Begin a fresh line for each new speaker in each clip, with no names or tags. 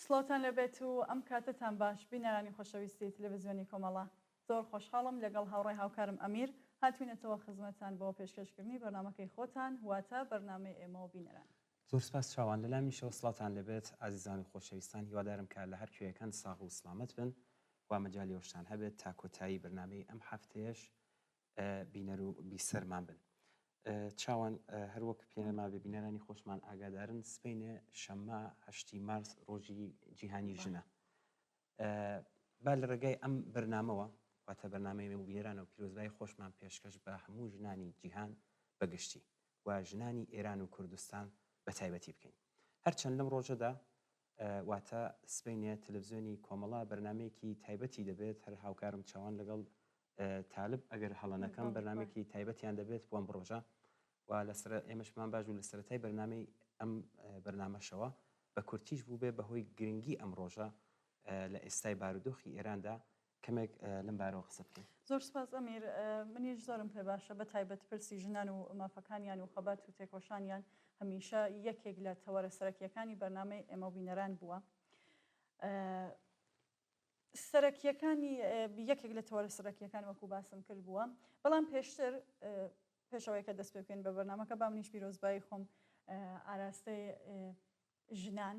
سڵاوتان لەبێت و ئەم کاتتان باش بینەرانی خۆشەویستی تەلەڤیزیۆنی کۆمەڵە زۆر خۆشحاڵم لەگەڵ هاوڕێی هاوکارم ئەمیر هاتوینەتەوە خزمەتان بۆ پێشکەشکردنی بەرنامەکەی خۆتان واتە بەرنامەی ئێمە و بینەران.
زۆر سپاس چاوان لەلامیشەوە سڵاتان لەبێت ئازیزانی خۆشەویستان هیوادارم کە لە هەر کوێیەکان ساغ و سلامەت بن و مەجالی ئەوشتان هەبێت تا کۆتایی بەرنامەی ئەم هەفتەیەش بینەر و بیسەرمان بن. چاوان هەروەک پێنەما بە بینەرانی خۆشمان ئاگادارن سبەینێ شەممە 8 مارس ڕۆژی جیهانی ژنە. با لە ڕێگای ئەم بەرنامەوە واتە بەرنامەی بینەرانە و پیرۆزبای خۆشمان پێشکەش بە هەموو ژنانی جیهان بەگشتی و ژنانی ئێران و کوردستان بە تایبەتی بکەین. هەرچەند لەم ڕۆژەدا واتە سبەینێ تەلەڤیزیۆنی کۆمەڵا بەرنمەیەکی تایبەتی دەبێت هەر هاوکارم چاوان لەگەڵ تالب ئەگەر هەڵەنەکەم بەرنمێکی تایبەتیان دەبێت بۆم بڕۆژە و لەسەر ئێمەشمان باش و لە سەرەتای بەرنامەی ئەم بەرنامەشەوە بە کورتیش بوو بێ بەهۆی گرنگی ئەم ڕۆژە لە ئێستای بارودۆخی ئێراندا کەمێک لەم بارەوە قسە بکەین.
زۆر سپاس ئەمیر، منیش زۆرم پێ باشە بە تایبەت پرسی ژنان و مافەکانیان و خەبات و تێکۆشانیان هەمیشە یەکێک لە تەوەرە سەرەکیەکانی بەرنامەی ئێمە بینەران بووە. سەرەکیەکانی یەکێک لە تەوەرە سەرەکیەکان وەکو باسم کرد بووە، بەڵام پێشتر پێشەوەی کە دەست پێ بکەین بە بەرنامەکە با منیش پیرۆزبایی خۆم ئاراستەی ژنان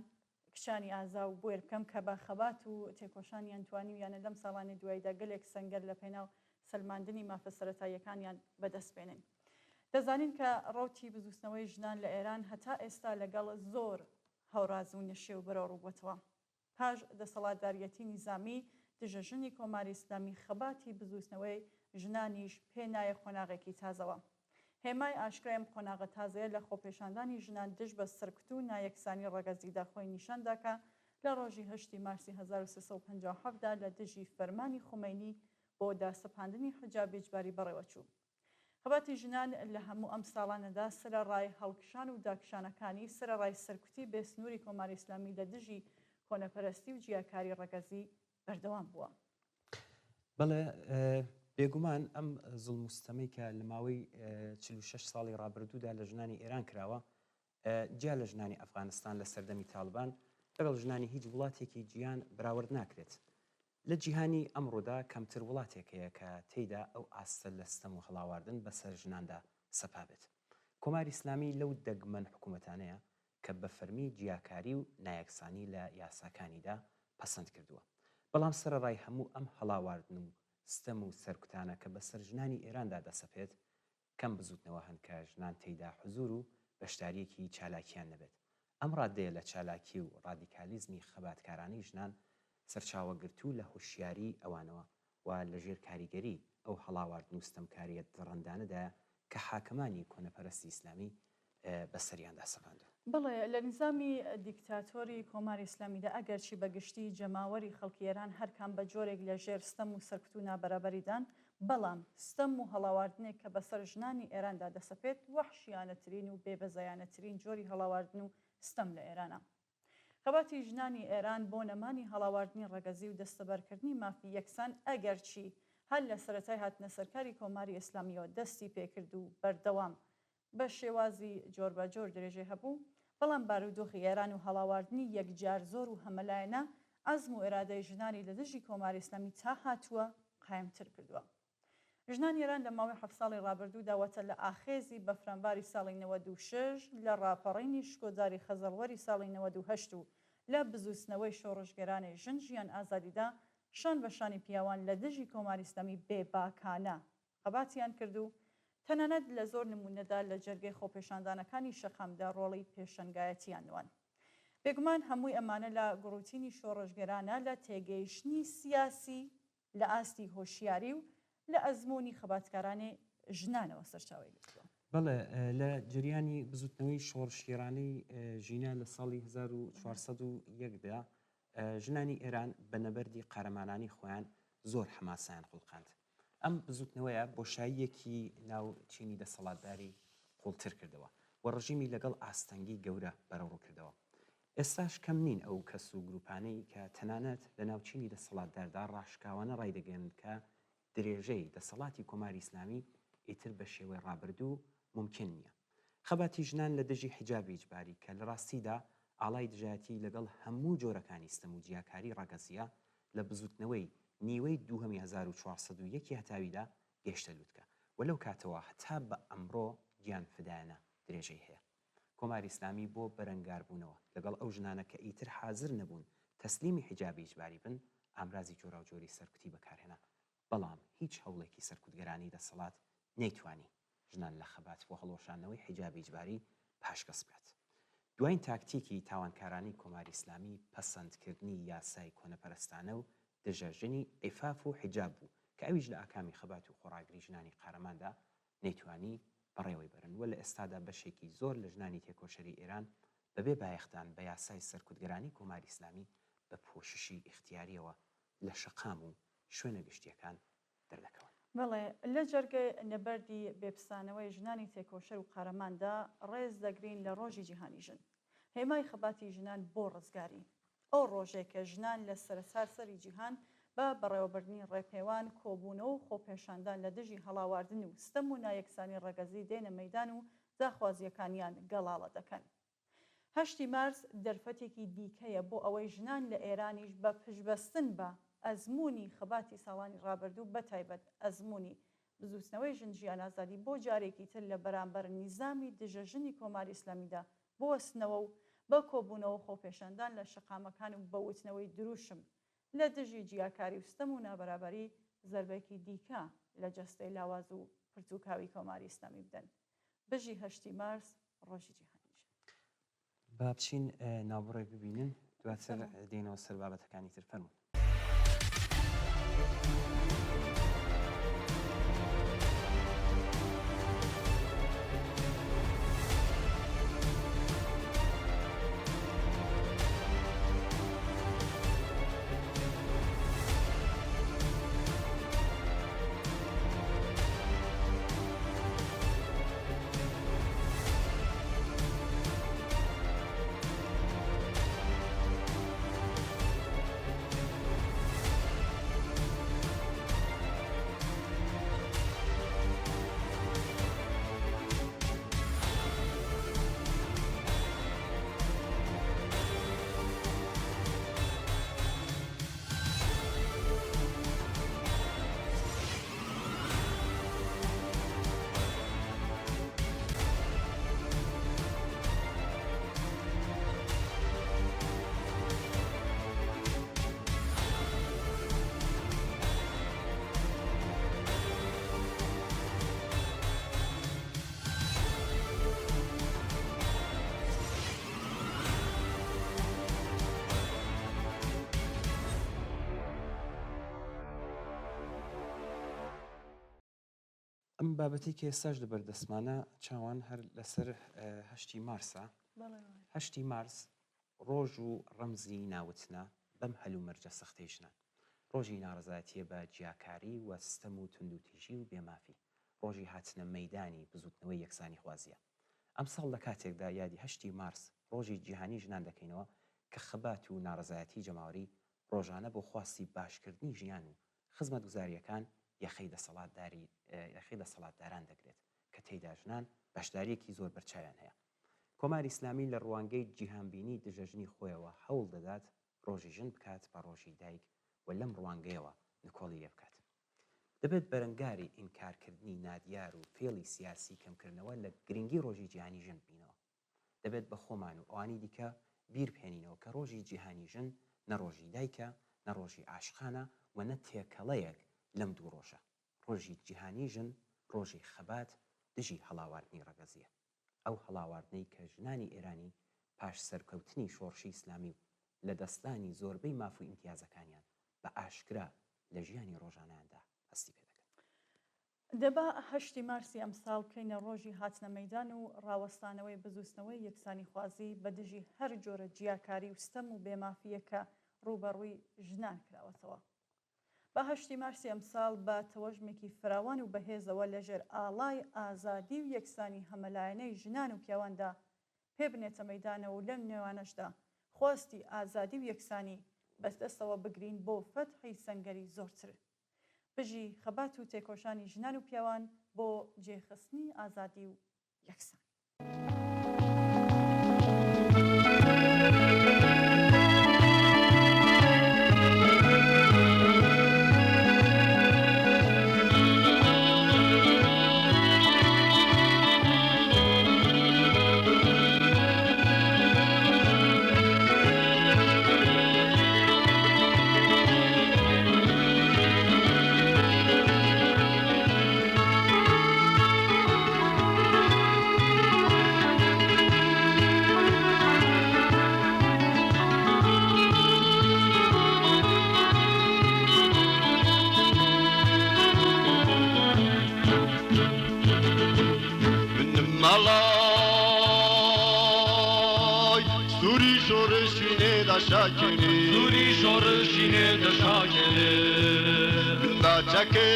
کچانی ئازا و بۆێر بکەم کە بە خەبات و تێکۆشانیان توانیویانە لەم ساڵانی دواییدا گەلێک سەنگەر لە پێناو سەلماندنی مافە سەرەتاییەکانیان بەدەست بێنن. دەزانین کە ڕەوتی بزوستنەوەی ژنان لە ئێران هەتا ئێستا لەگەڵ زۆر هەوراز و نشێ و بەرەو ڕووبووەتەوە. پاش دەسەڵاتداریەتی نیزامی دژە ژنی کۆماری ئیسلامی خەباتی بزوستنەوەی ژنانیش پێنایە خۆناغێکی تازەوە. هێمای ئاشکرایم خۆناغە تازەیە لە خۆپێشاندانی ژنان دژ بە سرکت و نایەکسانی ڕەگەزیدا خۆی نیشانداکە لە ڕۆژی 8 مارسی 1357دا لە دژی فەرمانی خومەینی بۆ داسەپاندنی حجاب ئیجباری بەڕێوەچوو. خەباتی ژنان لە هەموو ئەم ساڵانەدا سرەڕای هەڵکشان و داکشانەکانی سرەڕای سەرکوتی بێسنووری کۆماری ئیسلامی لە دژی کۆنەپەرستی و جیاکاری ڕەگەزی بەردەوام بووە.
بەڵێ بێگومان ئەم زوڵمستەمەی کە لە ماوەی 46 ساڵی ڕابردوودا لە ژنانی ئێران کراوە جیا لە ژنانی ئەفغانستان لە سەردەمی تاالبان لەگەڵ ژنانی هیچ وڵاتێکی گیان براورد ناکرێت. لە جیهانی ئەمڕۆدا کەمتر وڵاتێکەیە کە تێیدا ئەو ئاستە لە ستەم و هەڵاواردن بەسەر ژناندا سەپابێت. کۆماری ئیسلامی لەو دەگمەن حکوومەتانەیە کە بە فەرمی جیاکاری و نایەکسانی لە یاساکانیدا پەسەند کردووە. بەڵام سەرەڕای هەموو ئەم هەڵاواردن و ستەم و سەرکوتانە کە بەسەر ژنانی ئێراندا دەسەپێت کەم بزوتنەوە هەنکە ژنان تێیدا حزور و بەشداریەکی چالاکیان نەبێت. ئەم ڕادەیە لە چالاکی و ڕادیکالیزمی خەباتکارانی ژنان سەرچاوەگرتوو لە هوشیاری ئەوانەوە و لە ژێر کاریگەری ئەو هەڵاواردن و ستەمکاریە ڕەندانەدایە کە حاکمانی کۆنەپەرستی ئیسلامی بەسەریاندا سەپاندووە.
بڵێ لە نظامی دیکتاتۆری کۆماری ئیسلامیدا ئەگەرچی بەگشتی جەماوەری خەڵکی ئێران هەرکان بە جۆرێک لە ژێر ستەم و سەرکوت و نابەرابەریدان، بەڵام ستەم و هەڵاواردنێک کە بەسەر ژنانی ئێراندا دەسەپێت وەحشیانەترین و بێبەزایانەترین جۆری هەڵاواردن و ستەم لە ئێرانە. خەباتی ژنانی ئێران بۆ نەمانی هەڵاواردنی ڕەگەزی و دەستەبەرکردنی مافی یەکسان ئەگەرچی هەر لە سەرەتای هاتنە سەرکاری کۆماری ئیسلامیەوە دەستی پێکرد و بەردەوام بە شێوازی جۆربەجۆر درێژێ هەبوو، بەڵام بارودۆخی ئێران و هەڵاواردنی یەکجار زۆر و هەمەلایەنە ئەزم و ئێرادەی ژنانی لە دژی کۆماری ئیسلامی تا هاتووە قایمتر کردووە. ژنان ئێران لە ماوەی 7 ساڵی ڕابردوو داوەتە لە ئاخێزی بەفرەنباری ساڵی 96 لە ڕاپەڕینی شکۆداری خەزەڵوەری ساڵی 98 و لە بزوستنەوەی شۆڕژگەرانی ژن ژیان ئازادیدا شان بە شانی پیاوان لە دژی کۆماری ئیسلامی بێباکانە خەباتیان کردو، تەنانەت لە زۆر نمونەدا لە جەرگەی خۆپێشاندانەکانی شەقامدا ڕۆڵی پێشەنگایەتیان نوان. بێگومان هەمووی ئەمانە لە گڕوتینی شۆڕژگەرانە لە تێگەیشتنی سیاسی لە ئاستی هۆشیاری و لە ئەزمموی خەباتکارانی ژنانەوە سەرچاوی گرتووە.
بەڵێ لە جریانی بزوتنەوەی شۆڕشگێرانەی ژینە لە ساڵی 1401دا ژنانی ئێران بە نەبەردی قارەمانانی خۆیان زۆر حماسیان خوڵقاند. ئەم بزوتنەوەیە بۆشاییەکی ناوچینی دەسەڵاتداری قوڵتر کردەوە و ڕژیمی لەگەڵ ئاستەنگی گەورە بەرەوڕوو کردەوە. ئێستاش کەم نین ئەو کەس و گروپانەی کە تەنانەت لە ناوچینی دەسەڵاتداردا ڕاشکاوانە ڕایدەگەێنن کە درێژەی دەسەڵاتی کۆماری ئیسلامی ئیتر بە شێوەی ڕابردوو ممکن نییە. خەباتی ژنان لە دژی حیجابی ئیجباری کە لە ڕاستیدا ئاڵای دژایەتی لەگەڵ هەموو جۆرەکانی ستەم و جیاکاری ڕەگەزیە لە بزوتنەوەی نیوەی 2401 هەتاویدا گەشتە لووتکە و لەو کاتەوە هەتا بە ئەمڕۆ گیان فدایانە درێژەی هەیە. کۆماری ئیسلامی بۆ بەرەنگاربوونەوە لەگەڵ ئەو ژنانە کە ئیتر حازر نەبوون تەسلیمی حیجابی ئیجباری بن ئامرازی جۆرا و جۆری سەرکوتی بەکارهێنا، بەڵام هیچ هەوڵێکی سەرکوتگەرانی دەسەڵات نەیتوانی ژنان لە خەبات بۆ هەڵۆشانەوەی حیجابی ئیجباری پاشکەس بکات. دوایین تاکتیکی تاوانکارانی کۆماری ئیسلامی پەسەندکردنی یاسای کۆنەپەرستانە و دژەژنی ئیفاف و حیجاب بوو کە ئەویش لە ئاکامی خەبات و خۆڕاگری ژنانی قارەماندا نەیتوانی بەڕێوەی بەرن و لە ئێستادا بەشێکی زۆر لە ژنانی تێکۆشەری ئێران بەبێ بایەختان بە یاسای سەرکوتگەرانی کۆماری ئیسلامی بە پۆششی اختیاریەوە لە شەقام و شوێنە گشتیەکان دەردەکەون.
بەڵێ لە جەرگەی نەبەردی بێپسانەوەی ژنانی تێکۆشەر و قارەماندا ڕێز دەگرین لە ڕۆژی جیهانی ژن، هێمای خەباتی ژنان بۆ ڕزگاری. ئەو ڕۆژێک کە ژنان لە سەرسەری جیهان بە بەڕێوەبردننی ڕێپێوان کۆبوونەوە و خۆپێشاندان لە دژی هەڵاواردن و ستەم و نایەکسانی ڕەگەزی دێنە مەیدان و داخوازیەکانیان گەڵاڵە دەکەن. 8 مارس دەرفەتێکی دیکەیە بۆ ئەوەی ژنان لە ئێرانیش بە پشبەستن بە ئەزمموی خەباتی ساڵانی ڕابردوو بەتایبەت ئەزمموی بزوستنەوەی ژن ژیان ئازادی بۆ جارێکی تر لە بەرامبەر نیزامی دژەژنی کۆماری ئیسلامیدا بوەستنەوە و بە کۆبوونەوە خۆپێشاندان لە شەقامەکان و بەوتنەوەی دروشم لە دژی جیاکاری و ستەم و نابەرابەری زەربێکی دیکە لە جەستەی لاواز و پرتوکاوی کۆماری ئیسلامی بدەن. بژی 8 مارس ڕۆژی جیهانیش.
با بچین ناوبڕێک ببینن دواتر دێنەوە سەر بابەتەکانی تر فەرموون. ئەم بابەتی کە ئێستاش لەبەردەستمانە چاوان هەر لەسەر 8 مارسە. 8 مارس ڕۆژ و ڕەمزی ناوتنە بەم هەلومەرجە سەختەی ژنان، ڕۆژی ناڕزایەتیە بە جیاکاری و ستەم و توندوتیژی و بێمافی، ڕۆژی هاتنە مەیدانی بزوتنەوەی یەکسانی خوازیە. ئەم ساڵ لە کاتێکدا یادی 8 مارس ڕۆژی جیهانی ژنان دەکەینەوە کە خەبات و ناڕزایەتی جەماوەری ڕۆژانە بۆ خواستی باشکردنی ژیان و خزمەت گوزاریەکان یەخەی دەسەڵاتداران دەگرێت کە تێیدا ژنان بەشداریەکی زۆر بەرچاویان هەیە. کۆماری ئیسلامی لە ڕوانگەی جیهانبینی دژەژنی خۆیەوە هەوڵ دەدات ڕۆژی ژن بکات بە ڕۆژی دایک و لەم ڕوانگەیەوە نکۆڵی لێ بکات. دەبێت بەرەنگاری ئینکارکردنی نادیار و فێڵی سیاسی کەمکردنەوە لە گرنگی ڕۆژی جیهانی ژن بینەوە. دەبێت بە خۆمان و ئەوانی دیکە بیر بهێنینەوە کە ڕۆژی جیهانی ژن نە ڕۆژی دایکە، نە ڕۆژی عاشقانە و نە تێکەڵەیەک لەم دوو ڕۆژە. ڕۆژی جیهانی ژن ڕۆژی خەبات دژی هەڵاواردنی ڕەگەزیە، ئەو هەڵاواردنەی کە ژنانی ئێرانی پاش سەرکەوتنی شۆڕشی ئیسلامی و لە دەستانی زۆربەی ماف و ئیمتیازەکانیان بە ئاشکرا لە ژیانی ڕۆژانەیاندا هەستی پێ دەکەن.
دەبا 8 مارسی ئەم ساڵ بکەینە ڕۆژی هاتنە مەیدان و ڕاوەستانەوەی بزوستنەوەی یەکسانی خوازی بە دژی هەر جۆرە جیاکاری و ستەم و بێمافیە کە ڕوبەڕووی ژنان کراوەتەوە. بە 8 مارسی ئەم ساڵ بە تەوەژمێکی فراوان و بەهێزەوە لەژێر ئاڵای ئازادی و یەکسانی هەمەلایەنەی ژنان و پیاواندا پێ بنێتە مەیدانەوە و لەم نێوانەشدا خواستی ئازادی و یەکسانی بەدەستەوە بگرین بۆ فەتحی سەنگەری زۆرتر. بژی خەبات و تێکۆشانی ژنان و پیاوان بۆ جێخستنی ئازادی و یەکسانی.
شورشینه دا شاکنی
سوری شورشینه دا شاکنی
من باچکه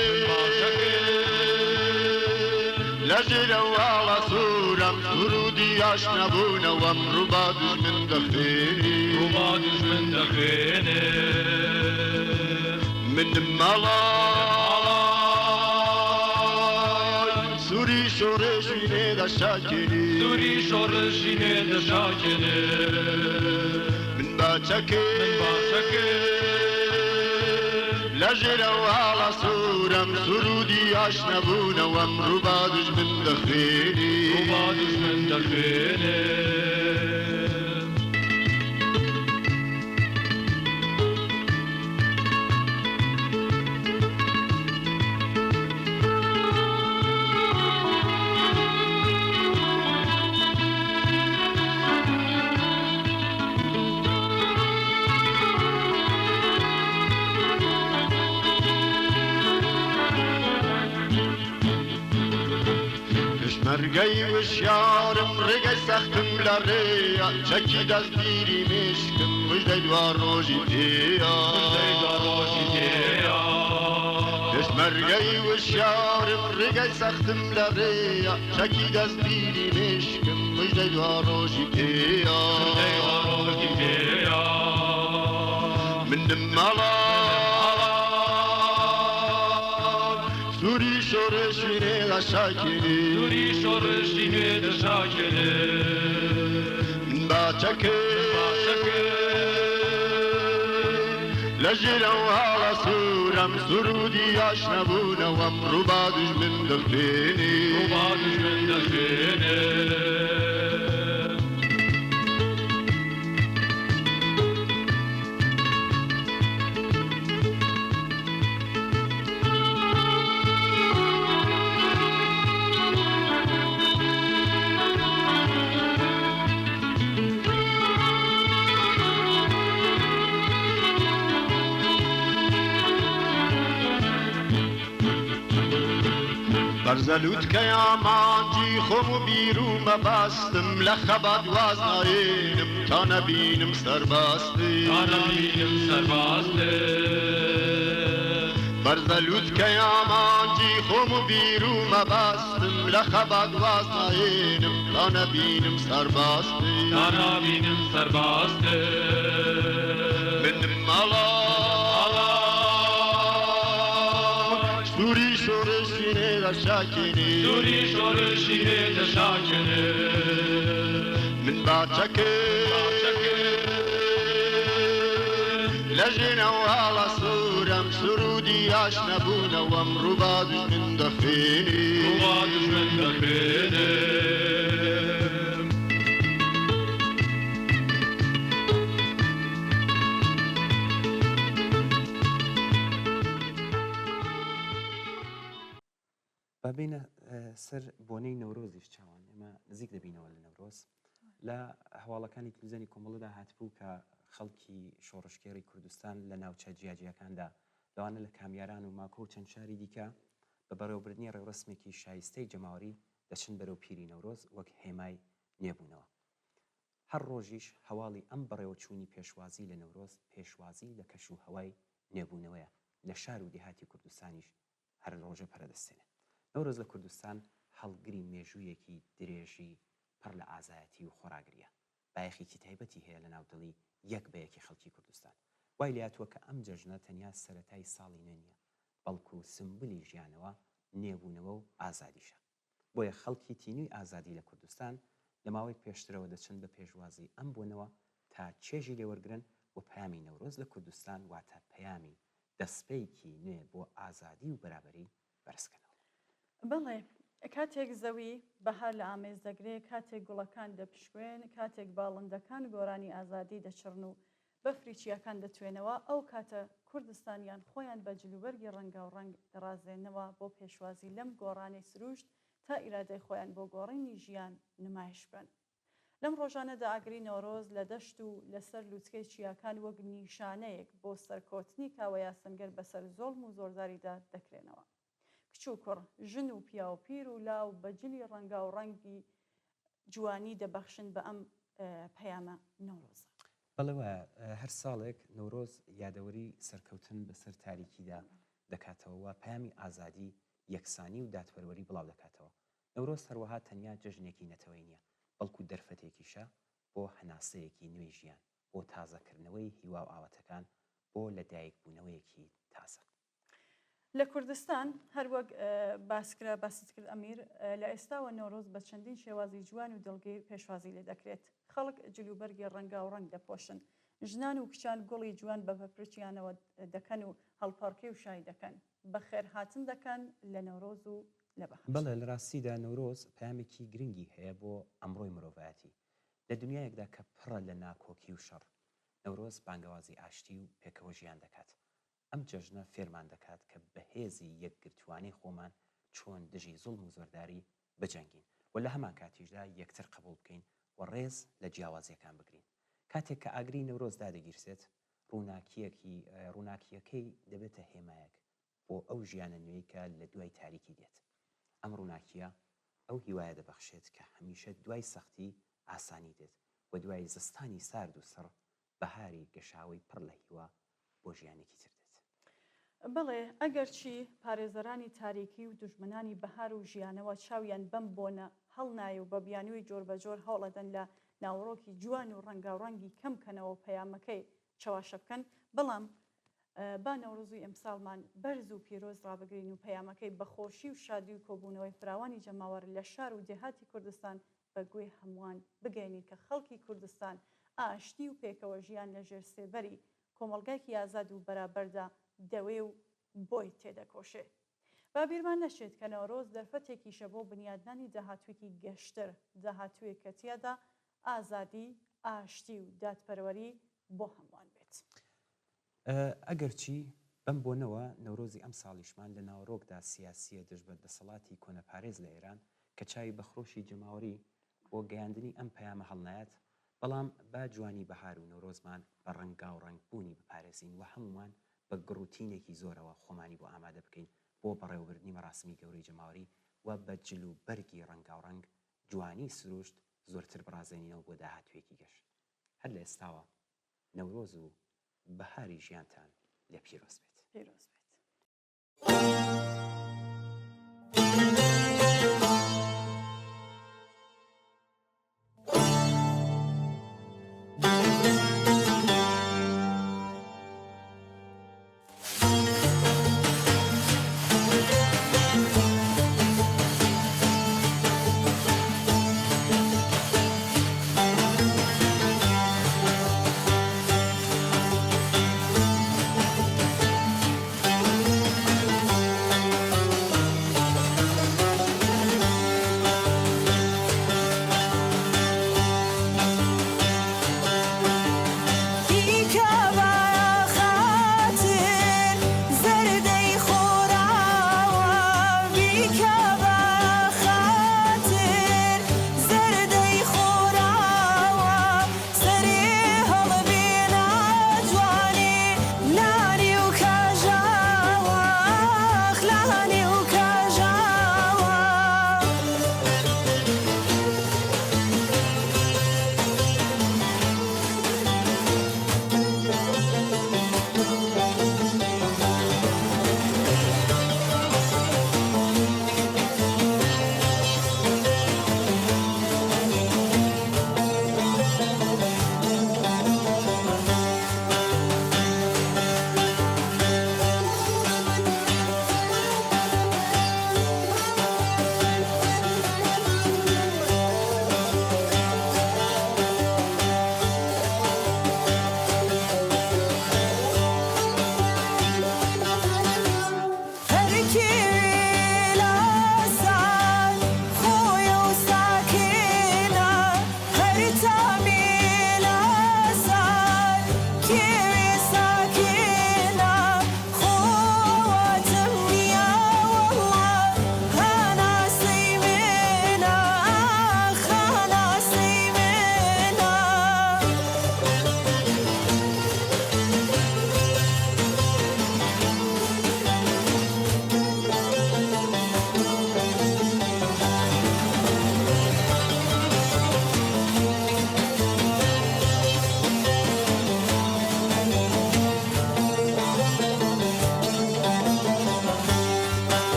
لجل والا سورم سرودی آشنبونه وم ربا دجمن دخینی
ربا دجمن دخینی
من مالای سوری شورشینه دا شاکنی
سوری شورشینه دا شاکنی
من باچکه لجل والا سورم سرودی آشنبونه وم ربا دجمن دخینی
ربا دجمن دخینی
مرگی وشیارم رگی سختم لریا چکی دست بیری مشکم مجده دوار روژی تیا دست مرگی وشیارم رگی سختم لریا چکی دست بیری مشکم مجده دوار روژی تیا من دمالا سوری شورشینه دا شاکنی
سوری شورشینه دا شاکنی
من باچکه لجل والا سورم سرودی آشنبونه وم ربا دجمن دخینی
ربا دجمن دخینی
برزلوت که آمانجی خم بیرو مبستم لخباد وازناینم تا نبینم سرباستی برزلوت که آمانجی خم بیرو مبستم لخباد وازناینم تا نبینم سرباستی من مالا سوری شورشینه دا شاکنی
سوری شورشینه دا شاکنی
من باچکه لجن والا سورم سرودی آشنبونه وم ربا دجمن دخینی
ربا دجمن دخینی
ببینە سەر بۆنەی نەورۆزیش چاوان ئێمە نزیک دەبینەوە لە نەورۆز لە هەواڵەکانی تلویزیۆنی کۆمەڵدا هاتبوو کە خەڵکی شۆڕشکێڕی کوردستان لە ناوچە جیاجیەکاندا لەوانە لە کامیاران و ماکۆ و چەند شاری دیکە بە بەڕێوەبردنی ڕێوڕسمێکی شایستەی جەماوەری دەچن بەرەو پیری نەورۆز وەک هێمای نێبوونەوە. هەر ڕۆژیش هەواڵی ئەم بەڕێوەچوونی پێشوازی لە نەورۆز پێشوازی لە کەش و هەوای نێبوونەوەیە لە شار و دیهاتی کوردستانیش هەر ڕۆژە پەرەدەستێنێت. نەورۆز لە کوردستان هەڵگری مێژوویەکی درێژی پڕ لە ئازایەتی و خۆراگریە بایەخێکی تایبەتی هەیە لە ناودڵی یەک بەیەکی خەڵکی کوردستان. وای لاتووە کە ئەم جەژنە تەنیا سەرەتای ساڵی نوێ نییە بەڵکو سمبلی ژیانەوە نێبوونەوە و ئازادیشە. بۆیە خەڵکی تینووی ئازادی لە کوردستان لە ماوەی پێشترەوە دەچن بە پێشوازی ئەم بوونەوە تا چێژی لێوەرگرن و پەیامی نەورۆز لە کوردستان واتە پەیامی دەستپێکی نوێ بۆ ئازادی و بەرابەری بەرزکەنەوە.
بەڵێ کاتێک زەوی بەهار لە ئامێز دەگرێت، کاتێک گوڵەکان دەپشکوێن، کاتێک باڵندەکان گۆرانی ئازادی دەچڕن و بەفری چیاکان دەتوێنەوە، ئەو کاتە کوردستانیان خۆیان بە جلوبەرگی ڕەنگە و ڕەنگ دەڕازێنەوە بۆ پێشوازی لەم گۆڕانەی سروشت تا ئیرادەی خۆیان بۆ گۆڕینی ژیان نمایش بن. لەم ڕۆژانەدا ئاگری نۆرۆز لە دەشت و لەسەر لووتکەی چیاکان وەک نیشانەیەک بۆ سەرکۆتنی کاوە یاسەنگەر بەسەر زۆڵم و زۆرداریدا دەکرێنەوە. کچ و کوڕ، ژن و پیا و پیر و لاو بەجلی ڕەنگا و ڕەنگی جوانی دەبەخشن بە ئەم پەیامە نۆرۆزە.
بەڵێوە هەر ساڵێک نەورۆز یادەوەری سەرکەوتن بەسەر تاریکیدا دەکاتەوە و پامی ئازادی یەکسانی و دادپەروەری بڵاو دەکاتەوە. نەورۆز هەروەها تەنیا جەژنێکی نەتەوەی نییە، بەڵکو دەرفەتێکیشە بۆ هەناسەیەکی نوێی ژیان، بۆ تازەکردنەوەی هیوا و ئاواتەکان، بۆ لەدایکبوونەوەیەکی تازە.
لە کوردستان هەروەک باسکرا باست کرد ئەمیر لە ئێستاوە نەورۆز بە چەندین شێوازی جوان و دڵگیر پێشوازی لێ دەکرێت. خەڵک جلوبەرگی ڕەنگا و ڕەنگ دەپۆشن، ژنان و کچان گوڵی جوان بە بەپرچیانەوە دەکەن و هەڵپارکەی و شای دەکەن، بە خێرهاتن دەکەن لە نەورۆز و لە بەهار.
بەڵێ لە ڕاستیدا نەورۆز پامێکی گرنگی هەیە بۆ ئەمڕۆی مرۆڤایەتی. لە دنیایەکدا کە پڕە لە ناکۆکی و شەڕ، نەورۆز بانگەوازی ئاشتی و پێکەوە ژیان دەکات. ئەم جەژنە فێرمان دەکات کە بەهێزی یەکگرتوانی خۆمان چۆن دژی زوڵم و زۆرداری بجەنگین و لە هەمان کاتیشدا یەکتر قبول بکەین و ڕێز لە جیاوازیەکان بگرین. کاتێک کە ئاگری نەورۆز دادەگیرسێت، ڕووناکیەکەی دەبێتە هێمایەک بۆ ئەو ژیانە نوێی کە لە دوای تاریکی دێت. ئەم ڕووناکیە ئەو هیوایە دەبەخشێت کە هەمیشە دوای سەختی ئاسانی دێت و دوای زستانی سارد و سڕ بەهاری گەشاوی پڕ لە هیوا بۆ ژیانێکی تر دێت.
بەڵێ ئەگەر چی پارێزەرانی تاریکی و دوژمنانی بەهار و ژیانەوە چاویان بەم بۆنە هەڵنایە و بە بیانووی جۆر بە جۆر هەوڵەدەن لە ناوڕۆکی جوان و ڕەنگاوڕەنگی کەم کەنەوە پەیامەکەی چاواشە بکەن، بەڵام با نەورۆزی ئەمساڵمان بەرز و پیرۆز ڕابگرین و پەیامەکەی بەخۆشی و شادی و کۆبوونەوەی فراوانی جەماوەر لە شار و دێهاتی کوردستان بەگوێ هەمووان بگەینین کە خەڵکی کوردستان ئاشتی و پێکەوە ژیان لە ژێر سێبەری کۆمەڵگایکی ئازاد و بەرابەردا دەوێ و بۆی تێدەکۆشێ. با بیرمان نەچێت کە نەورۆز دەرفەتێکیشە بۆ بنیادنانی داهاتوویەکی گەشتر، داهاتوویەک کە تیادا ئازادی، ئاشتی و دادپەروەری بۆ هەمووان بێت.
ئەگەرچی بەم بۆنەوە نەورۆزی ئەم ساڵیشمان لە ناوڕۆکدا سیاسیە دژبەت دەسەڵاتی کۆنەپارێز لە ئێران کە چاوی بەخڕۆشی جەماوەری بۆ گەیاندنی ئەم پەیامە هەڵنایەت، بەڵام با جوانی بەهار و نەورۆزمان بە ڕەنگا و ڕەنگبوونی بپارێزین و هەمومان بە گڕوتینێکی زۆرەوە خۆمانی بۆ ئامادە بکەین بۆ بەڕێوەبردننی مەراسمی گەورەی جەماوەری و بە جلو بەرگی ڕەنگا و ڕەنگ جوانی سروشت زۆرتر بڕازێنینەوە بۆ داهاتوێکی گەشت. هەر لە ئێستاوە نەورۆز و بەهاری ژیانتان لێ پیرۆز بێت.
پیرۆز بێت.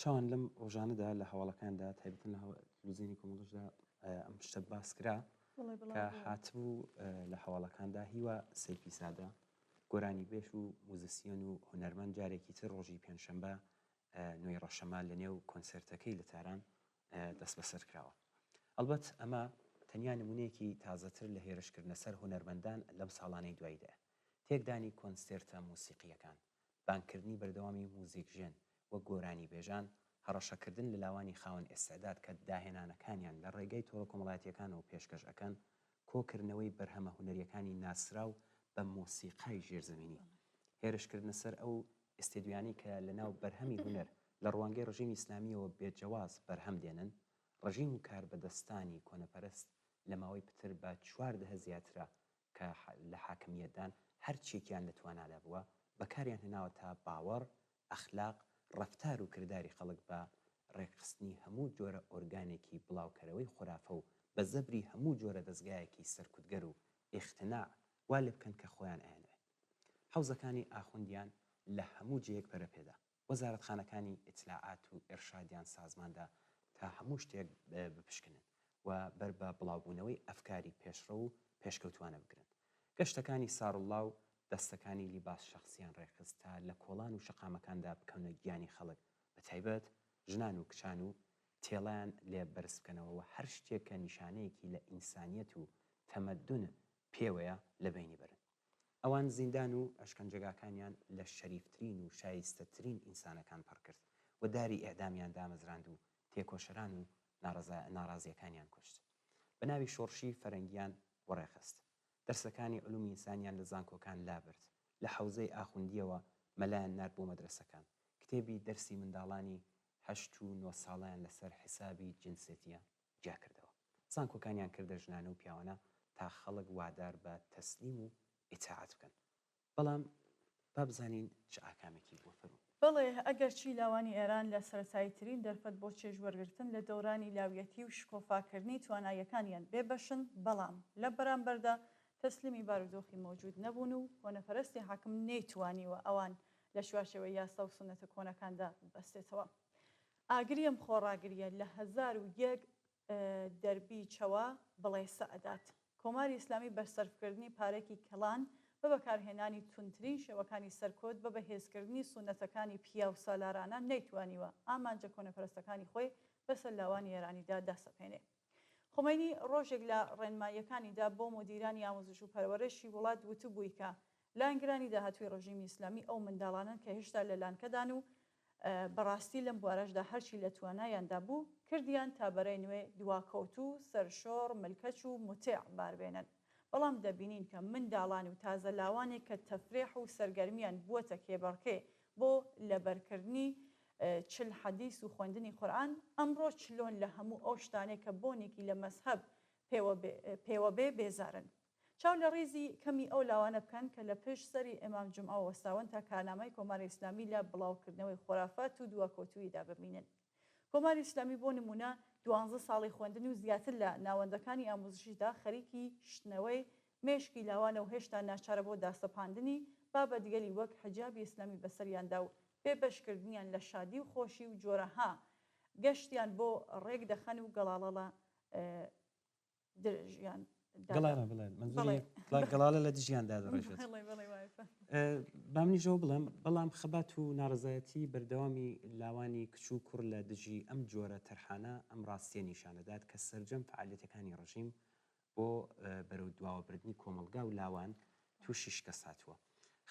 چاوان لەم ڕۆژانەدا لە هەواڵەکاندا تایبەتن لە تلوزیۆنی کۆمەڵۆژدا ئەم شتە باس کرا کە هاتبوو لە هەواڵەکاندا هیوە سەیفی سادە گۆرانی بێش و موزیسیۆن و هونەرمەند جارێکی تر ڕۆژی پێنجشەمبە نوێی ڕەشەمال لە نێو کۆنسرتەکەی لە تاران دەست بەسەر کراوە. ئەلبەت ئەمە تەنیا نمونەیەکی تازەتر لە هێرشکردنە سەر هونەرمەندان لەم ساڵانەی دواییدا. تێکدانی کۆنسرتە موسیقیەکان، بانکردنی بەردەوامی موزیک ژێن وە گۆرانی بێژان، هەڕەشەکردن لە لاوانی خاوەن ئێستعداد کە داهێنانەکانیان لە ڕێگەی تۆڕە کۆمەڵایەتیەکانەوە پێشکەش ئەکەن، کۆکردنەوەی بەرهەمە هونەریەکانی ناسراو بە مۆسیقای ژێرزەمینی، هێرشکردنە سەر ئەو ئێستێدویانی کە لە ناو بەرهەمی هونەر لە ڕوانگەی ڕژیمی ئیسلامیەوە بێجەواز بەرهەم دێنن، ڕژیم و کار بەدەستانی کۆنەپەرست لە ماوەی پتر بە 14 زیاترە کە لە حاکمیەتدان هەرچێکیان لە توانادا بووە بەکاریان هێناوە تا باوەڕ، ئەخلاق، ڕەفتار و کردداری خەڵک بە ڕێکخستنی هەموو جۆرە ئۆرگانێکی بڵاوکەرەوەی خورافە و بە زەبری هەموو جۆرە دەستگایەکی سەرکوتگەر و ئیختناع وا لێ بکەن کە خۆیان ئەهێنێ. حوزەکانی ئاخوندیان لە هەموو جەیەک بەرەپێدا، وەزارەتخانەکانی ئیتلاعات و ئێرشادیان سازماندا تا هەموو شتێک بپشکنن و بەر بە بڵاوبوونەوەی ئەفکاری پێشڕە و پێشکەوتوانە بگرن. گەشتەکانی ساڕڵا و دەستەکانی لیباس شخصیان ڕێکخست تا لە کۆڵان و شەقامەکاندا بکەونە گیانی خەڵک، بە تایبەت ژنان و کچان و تێڵیان لێ بەرز بکەنەوە هەر شتێک کە نیشانەیەکی لە ئینسانیەت و تەمەدون پێوەیە لە بینی برن. ئەوان زیندان و ئەشکەنجەگاکانیان لە شەریفترین و شایستەترین ئینسانەکان پڕکرد و داری ئێعدامیان دامەزراند و تێکۆشەران و ناڕازیەکانیان کوشت. بە ناوی شۆڕشی فەرەنگیان وەڕێخست. دەرسەکانی علومی ئینسانیان لە زانکۆکان لابرد. لە حەوزەی ئاخوندیەوە مەلایەن نرد بۆ مەدرسەکان. کتێبی دەرسی منداڵانی 8 و 9 ساڵیان لەسەر حیسابی جنسێتیە جا کردەوە. زانکۆکانیان کردە ژنانە و پیاوانە تا خەڵک وادار بە تەسلیم و ئیتاعەت بکەن. بەڵام با بزانین چ ئاکامێکی بۆ فەرموو.
بەڵێ ئەگەر چی لاوانی ئێران لە سەرەتاییترین دەرفەت بۆ چێژوەرگرتن لە دەورانی لاویەتی و شکۆفاکردنی توانایەکانیان بێبەشن، بەڵام لە بەرامبەردا تەسلیمی بارودۆخی مۆجود نەبوون و کۆنەپەرستی حاکم نەیتوانیوە ئەوان لە شواشەوەی یاسا و سونەتە کۆنەکاندا بەستێتەوە. ئاگریم خۆڕاگریە لە 1001 دەربی چەوە بڵێ سەعدات. کۆماری ئیسلامی بەرسەرفکردنی پارێکی کەڵان بە بەکارهێنانی تونترین شێوەکانی سەرکۆت بە بەهێزکردنی سونەتەکانی پیا و سالارانە نەیتوانیوە ئامانجە کۆنەپەرستەکانی خۆی بەسەر لاوانی ئێرانیدا دەسەپێنێ. خۆمەینی ڕۆژێک لە ڕێنماییەکانیدا بۆ مدیرانی ئامۆزش و پەروەرەشی وڵات وتبووی کە لانگرانی داهاتووی ڕژیمی ئیسلامی ئەو منداڵانن کە هێشتا لە لانکەدان و بەڕاستی لەم بوارەشدا هەرچی لە توانایاندا بوو کردیان تا بەرەی نوێ دواکەوتو، سەرشۆڕ، ملکەچ و متێع باربێنن. بەڵام دەبینین کە منداڵان و تازە لاوانێک کە تەفرێح و سەرگەرمیان بووەتە کێبەڕکێ بۆ لەبەرکردنی چل حەدیث و خوێندنی قورئان، ئەمڕۆ چلۆن لە هەموو ئەو شتانێک کە بۆنێکی لە مەزهەب پێوە بێ بێزارن. چاو لە ڕێزی کەمی ئەو لاوانە بکەن کە لە پێش سەری ئیمام جومعە وەستاون تا کارنامەی کۆماری ئیسلامی لە بڵاوکردنەوەی خۆرافات و دواکەوتوویدا ببینن. کۆماری ئیسلامی بۆ نمونە 12 ساڵی خوێندن و زیاتر لە ناوەندەکانی ئامۆزشیدا خەریکی شتنەوەی مێشکی لاوانە و هێشتا ناچارە بۆ داسەپاندنی بابەتگەلی وەک حجابی ئیسلامی بەسەریاندا و بێبەشکردنیان لە شادی و خۆشی و جۆرەها گەشتیان بۆ ڕێک دەخەن و گەڵاڵە درژیان
گەڵاڵە لە دژیاندا دەڕێژێت. بامنیژەوە بڵێم بەڵام خەبات و ناڕزایەتی بەردەوامی لاوانی کچ و کوڕ لە دژی ئەم جۆرە تەرحانە ئەم ڕاستیە نیشانەدات کە سەرجەم فعالیەتەکانی ڕژیم بۆ بەرەو دواوەبردنی کۆمەلگا و لاوان تووشی شکەست هاتووە.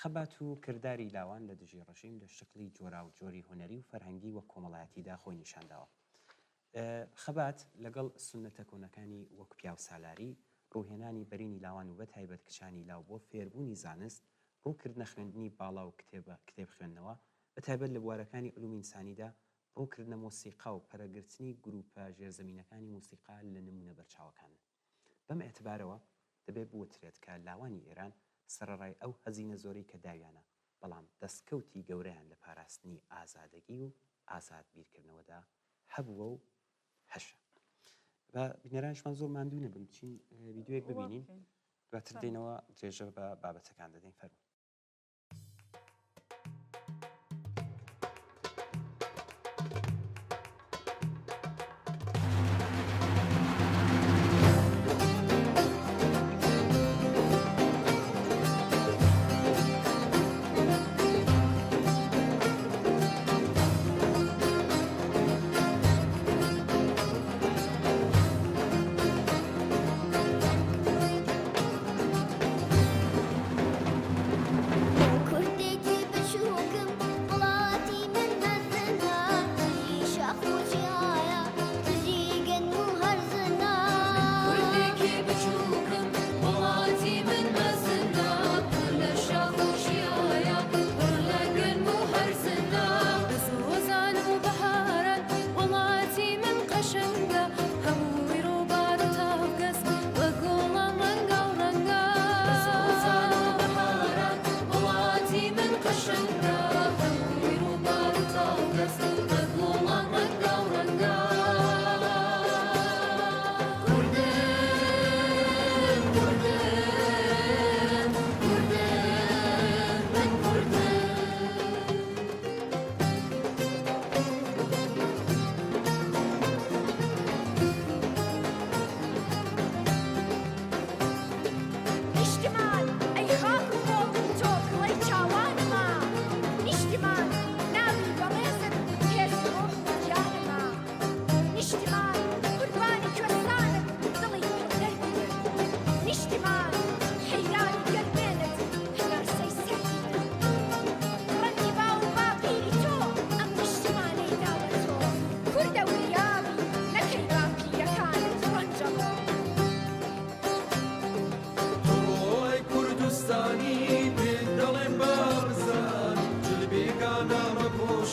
خەبات و کردداری لاوان لە دژی ڕژیم لە شکلی جۆرا و جۆری هوەری و فەرهەنگی وە کۆمەڵایەتیدا خۆی نیشانداوە. خەبات لەگەڵ سونەتە کۆنەکانی وەک پیا و سالاری، ڕووهێنانی بەرینی لاوان و بە تایبەت کچانی لاو بۆ فێربوونی زانست، ڕووکردنە خوێندنی باڵا و کتێب خوێندنەوە، بە تایبەت لە بوارەکانی علومی ئینسانیدا ڕووکردنە مۆسیقا و پەرەگرتنی گروپە ژێرزەمینەکانی مۆسیقا لە نمونە بەرچاوەکانن. بەم ئێتبارەوە دەبێت بوترێت کە لاوانی ئێران سەرەڕای ئەو هەزینە زۆرەی کە داویانە، بەڵام دەستکەوتی گەورەیان لە پاراستنی ئازادەگی و ئازاد بیرکردنەوەدا هەبووە و هەشە. بە بینەرانشمان زۆر ماندوو نەبن بچین ڤیدیۆیەک ببینین دواتر دێنەوە درێژە بە بابەتەکان دەدەین فەرموو.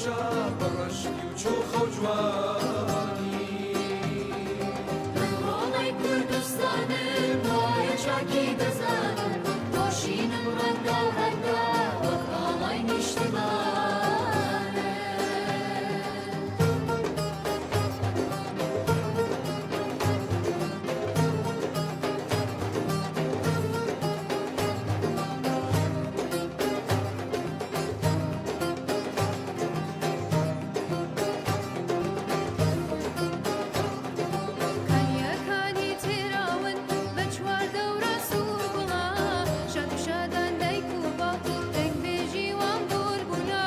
ڕۆژە بەڕشتی و چۆخە و جوانی
ڕۆڵی کوردستانم وایە چاکی دەزانم دۆشینم ڕەنگە و هەنگا وەک ئاڵای نیشتمانە
کەنیەکانی تێراون بە چوار دەورە سوور بڵا شاد و شادان دایک و باوک دەنگبێژی وام دوور بوونا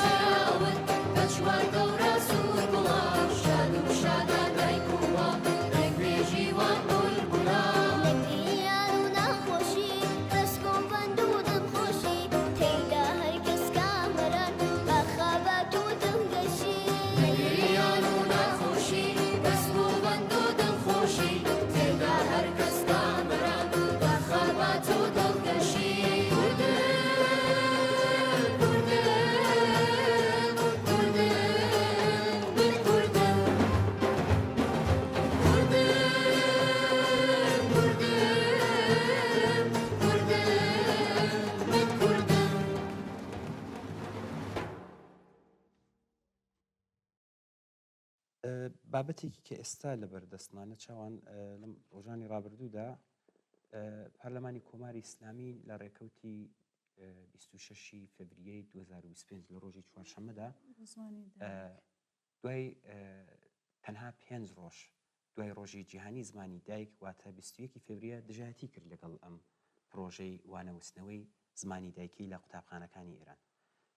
تێراون بە چوار گەورە سوور بڵا شاد و شادان دایک و باوک دەنگبێژی وان بۆی بوونا
لەگریان و نەخۆشی ڕسک و بەند و دڵخۆشی تێیدا هەرکەس کامەران بەخابات و دڵگەشی
گریان و نەخۆشی دەست و بەند و دڵخۆشی تێدا هەر کەس کامەران بە خەبات و دڵگەشی کوردم من کوردم من کوردم
بابەتێکی کە ئێستا لە بەردەستمانە چاوان لەم ڕۆژانی ڕابردوودا پەرلەمانی کۆماری ئیسلامی لە ڕێکەوتی 26 فەڤریەی 2025 لە ڕۆژی چوارشەممەدا
زمانی
دوای تەنها 5 ڕۆژ دوای ڕۆژی جیهانی زمانی دایک واتە 21 فێڤریە دژایەتی کرد لەگەڵ ئەم پرۆژەی وانەوەستنەوەی زمانی دایکی لە قوتابخانەکانی ئێران.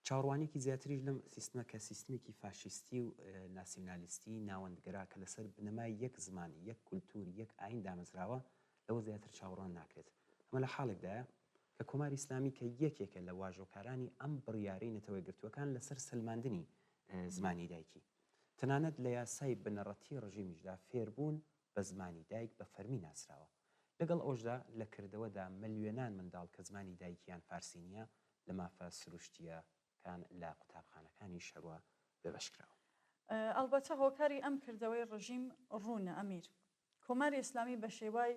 چاوەڕوانێکی زیاتریش لەم سیستمە کە سیستمێکی فاشیستی و ناسیۆنالیستی ناوەندگەرا کە لەسەر بنەمای یەک زمانی یەک کولتور یەک ئاین دامەزراوە لەوە زیاتر چاوەڕوان ناکرێت. ئەمە لە حاڵێکدایە کە کۆماری ئیسلامی کە یەکێکە لە واژۆکارانی ئەم بڕیارەی نەتەوەی گرتوەکان لەسەر سلماندنی زمانی دایکی. تەنانەت لە یاسای بنەڕەتی ڕژیمیشدا فێربوون بە زمانی دایک بە فەرمی ناسراوە. لەگەڵ ئەوشدا لە کردەوەدا ملیۆنان منداڵ کە زمانی دایکیان فارسی نییە لە مافە سروشتیەکان لە قوتابخانەکانی شەروە بەبەشکراوە.
ئەلبەتە هۆکاری ئەم کردەوەی ڕژیم ڕوونە ئەمیر. کۆماری ئیسلامی بە شێوای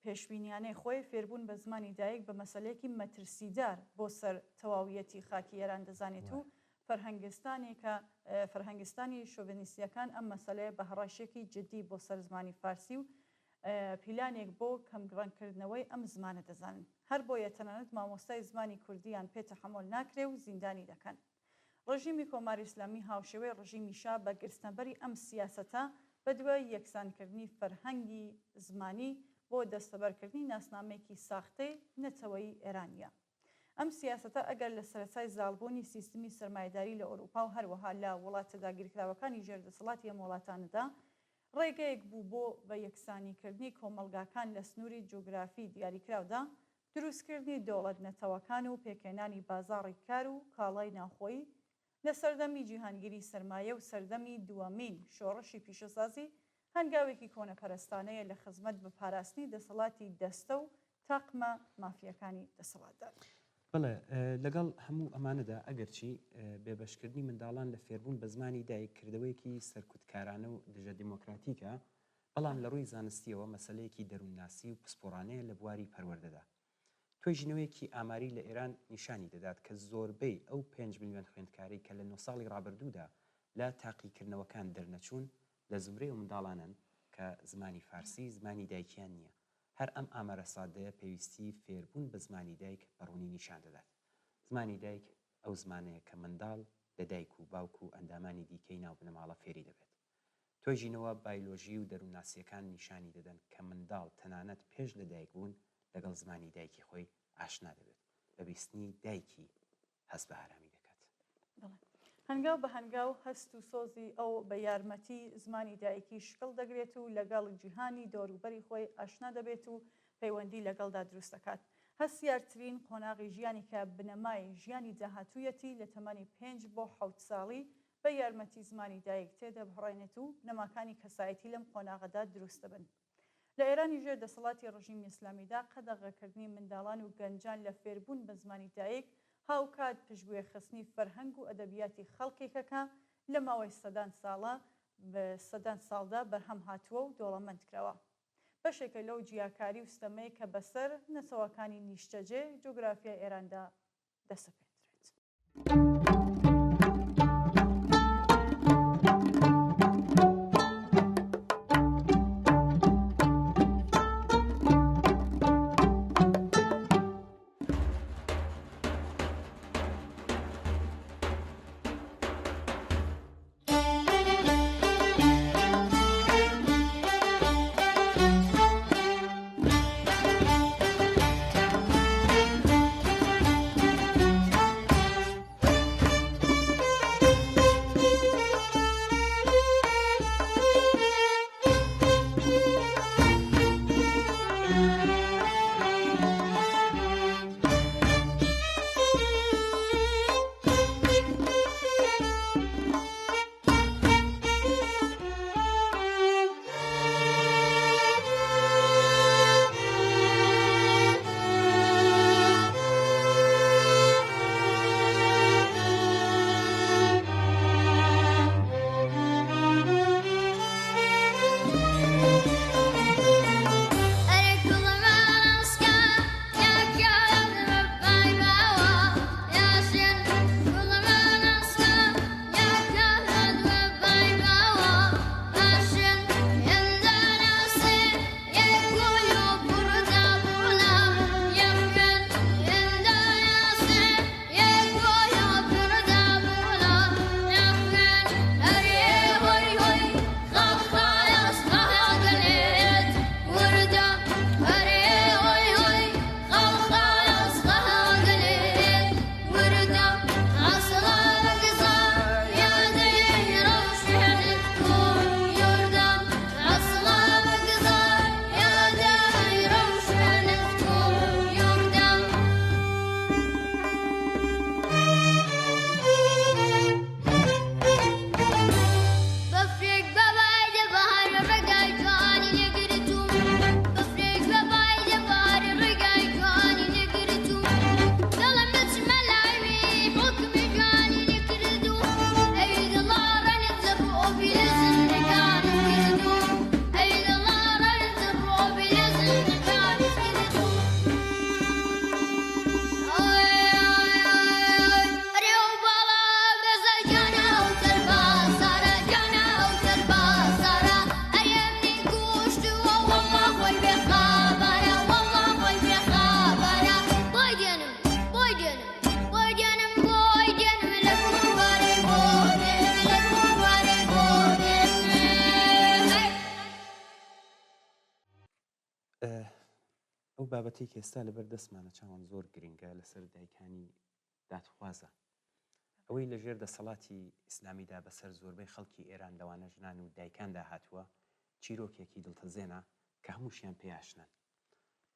پێشبینیانەی خۆی فێربوون بە زمانی دایک بە مەسەلەیەکی مەترسیدار بۆ سەر تەواویەتی خاکی ئێران دەزانێت و فەرهەنگستانی شۆڤینیستیەکان ئەم مەسەلەیە بە هەڕاشێکی جدی بۆ سەر زمانی فارسی و پیلانێک بۆ کەمگڕانکردنەوەی ئەم زمانە دەزانن. هەر بۆیە تەنانەت مامۆستای زمانی کوردیان پێتەحمل ناکرێ و زیندانی دەکەن. ڕژیمی کۆماری ئیسلامی هاوشێوەی ڕژیمیشا بە گرستنبەری ئەم سیاسەتە بە دوای یەکسانکردنی فەرهەنگی زمانی بۆ دەستەبەرکردنی ناسنامەیەکی ساختەی نەتەوەی ئێرانیە. ئەم سیاسەتە ئەگەر لە سەرەتای زاڵبوونی سیستمی سەرمایه‌داری لە ئەوروپا و هەروەها لە وڵاتە داگیرکراوەکانی ژێردەسەڵاتی ئەم وڵاتانەدا ڕێگەیەک بوو بۆ بە یەکسانیکردنی کۆمەلگاکان لە سنووری جۆگرافی دیاریکراودا دروستکردنی دەوڵەت نەتەوەکان و پێکێنانی بازاڕی کار و کاڵای ناوخۆیی لە سەردەمی جیهانگیری سەرمایە و سەردەمی دووەمین شۆڕشی پیشەسازی هەنگاوێکی کۆنەپەرستانەیە لە خزمەت بە پاراستنی دەسەڵاتی دەستە و تاقمە مافیەکانی دەسەڵاتدار.
بڵێ لەگەڵ هەموو ئەمانەدا ئەگەرچی بێبەشکردنی منداڵان لە فێربوون بە زمانی دایک کردەوەیەکی سەرکوتکارانە و دژە دموکراتیکە، بەڵام لە ڕووی زانستیەوە مەسلەیەکی دەروونناسی و پسپۆڕانەیە لە بواری پەروەردەدا. توێژینەوەیەکی ئاماری لە ئێران نیشانی دەدات کە زۆربەی ئەو 5 ملیۆن خوێندکاری کە لە 9 ساڵی ڕابردوودا لە تاقیکردنەوەکان دەرنەچوون لە زمرەی و منداڵانن کە زمانی فارسی زمانی دایکیان نییە. هەر ئەم ئامارە سادەیە پێویستی فێربوون بە زمانی دایک بەڕوونی نیشان دەدات. زمانی دایک ئەو زمانەیە کە منداڵ لە دایک و باوک و ئەندامانی دیکەی ناو بنەماڵە فێری دەبێت. توێژینەوە بایۆلۆژی و دەروونناسیەکان نیشانی دەدەن کە منداڵ تەنانەت پێش لە دایک بوون لەگەڵ زمانی دایکی خۆی ئاشنا دەبێت بە بیستنی دایکی هەست بە ئارامی دەکات.
هەنگاو بە هەنگاو هەست و سۆزی ئەو بە یارمەتی زمانی دایکی شکڵ دەگرێت و لەگەڵ جیهانی دەوروبەری خۆی ئاشنا دەبێت و پەیوەندی لەگەڵدا دروست دەکات. هەستیارترین قۆناغی ژیانی کە بنەمای ژیانی داهاتوویەتی لە تەمەنی 5 بۆ 7 ساڵی بە یارمەتی زمانی دایک تێدە بڕێنێت و نەماکانی کەسایەتی لەم قۆناغەدا دروست دەبن. لە ئێرانی ژێر دەسەڵاتی ڕژیمی ئیسلامیدا قەدەغەکردنی منداڵان و گەنجان لە فێربوون بە زمانی دایک هاوکات پشتگوێ خستنی فەرهەنگ و ئەدەبیاتی خەڵکێکەکە لە ماوەی سەدان ساڵدا بەرهەم هاتووە و دۆڵەمەند کراوە. بەشێکە لەو جیاکاری و ستەمەی کە بەسەر نەسەوەکانی نیشتەجێ جۆگرافیای ئێراندا دەسەپێنرێت.
ئەو بابەتی ئێستا لەبەر دەستمانە چاوان زۆر گرنگە لەسەر دایکانی دادخوازە. ئەوەی لەژێر دەسەڵاتی ئیسلامیدا بەسەر زۆربەی خەڵکی ئێران لەوانە ژنان و دایکاندا هاتووە چیرۆکێکی دڵتەزێنە کە هەمووشیان پێیاشنن.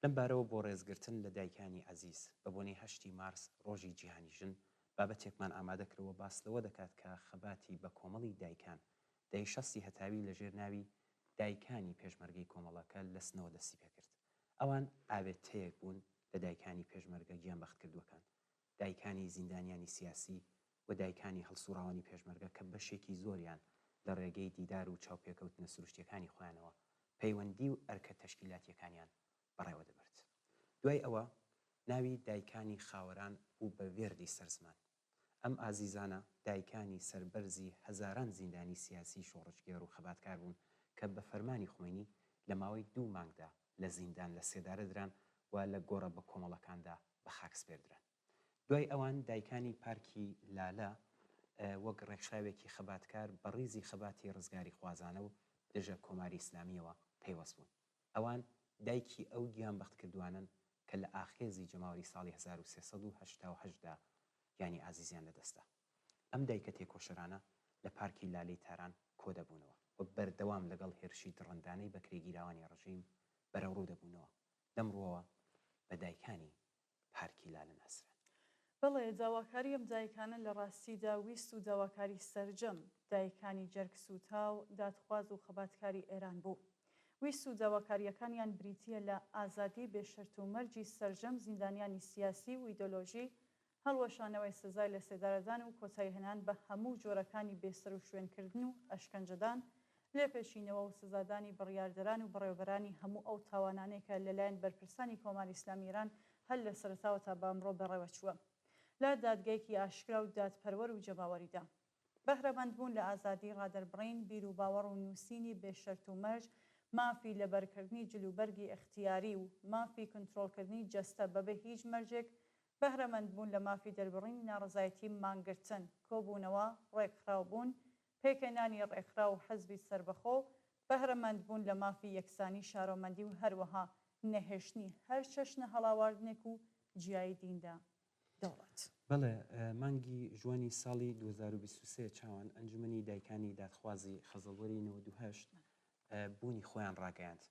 لەم بارەوە بۆ ڕێزگرتن لە دایکانی عەزیز بە بۆنەی 8 مارس ڕۆژی جیهانی ژن بابەتێکمان ئامادەکرەوە باس لەوە دەکات کە خەباتی بە کۆمەڵی دایکان دەیشەستی هەتاوی لەژێر ناوی دایکانی پێشمەرگەی کۆمەڵەکە لە سنەوە دەستی پێکرد. ئەوان ئاوێتەیەک بوون لە دایکانی پێشمەرگە گیان بەختکردوەکان، دایکانی زیندانیانی سیاسی و دایکانی هەڵسوڕاوانی پێشمەرگە کە بەشێکی زۆریان لە ڕێگەی دیدار و چاوپێکەوتنە سروشتیەکانی خۆیانەوە پەیوەندی و ئەرکە تەشکیلاتیەکانیان بەڕێوە دەبرد. دوای ئەوە ناوی دایکانی خاوەران بوو بە وێردی سەرزمان. ئەم ئازیزانە دایکانی سەربەرزی هەزاران زیندانی سیاسی شۆڕشگێر و خەباتکار بوون کە بە فەرمانی خۆینی لە ماوەی 2 مانگدا لە زیندان لە سێدارە دران و لە گۆڕە بە کۆمەڵەکاندا بە خاکسپێردران. دوای ئەوان دایکانی پارکی لالە وەک ڕێکخراوێکی خەباتکار بە ڕیزی خەباتی ڕزگاری خوازانە و دژە کۆماری ئیسلامیەوە پەیوەست بوون. ئەوان دایکی ئەو گیان بەختکردوانن کە لە ئاخێزی جەماوەری ساڵی 1388دا یانی ئازیزیان لەدەستا. ئەم دایکە تێکۆشەرانە لە پارکی لالەی تاران کۆ دەبوونەوە و بەردەوام لەگەڵ هێرشی دڕندانەی بەکرێگیراوانی ڕژیم بەرەو ڕوو دەبوونەوە. لەمڕۆوە بە دایکانی پارکی لالە ناسران.
بەڵێ داواکاری ئەم دایکانە لە ڕاستیدا ویست و داواکاری سەرجەم دایکانی جەرگسووتا و دادخواز و خەباتکاری ئێران بوو. ویست و داواکاریەکانیان بریتیە لە ئازادی بێشەرت و مەرجی سەرجەم زیندانیانی سیاسی و ئیدۆلۆژی هەڵوەشانەوەی سزای لە سێدارەدان و کۆتایی هێنان بە هەموو جۆرەکانی بێسەر و شوێنکردن و ئەشکەنجەدان لێپێشینەوە و سزادانی بڕیاردەران و بەڕێوەبەرانی هەموو ئەو تاوانانێکە لەلایەن بەرپرسانی کۆماری ئیسلامی ئێران هەر لە سەرەتاوە تا بە ئەمڕۆ بەڕێوە چووە لە دادگایەکی ئاشکرا و دادپەروەر و جەماوەریدا. بەهرەمەندبوون لە ئازادی ڕادەربڕین، بیر و باوەڕ و نووسینی بێشەرت و مەرج، مافی لەبەرکردنی جلوبەرگی اختیاری و مافی کنترۆلکردنی جەستە بەبێ هیچ مەرجێک، بەهرەمەندبوون لە مافی دەربڕینی ناڕزایەتی مانگرتن، کۆبوونەوە، ڕێکخراوبوون، پێکهێنانی ڕێکخرا و حەزبی سربەخۆ، بەهرەمەندبوون لە مافی یەکسانی شارۆمەندی و هەروەها نەهێشتنی هەر چەشنە هەڵاواردنێک و جیایی دیندا دەوڵەت.
بەڵێ مانگی ژوانی ساڵی 2023 چاوان ئەنجومەنی دایکانی دادخوازی خەزەڵوەری 98 بوونی خۆیان ڕاگەیاند.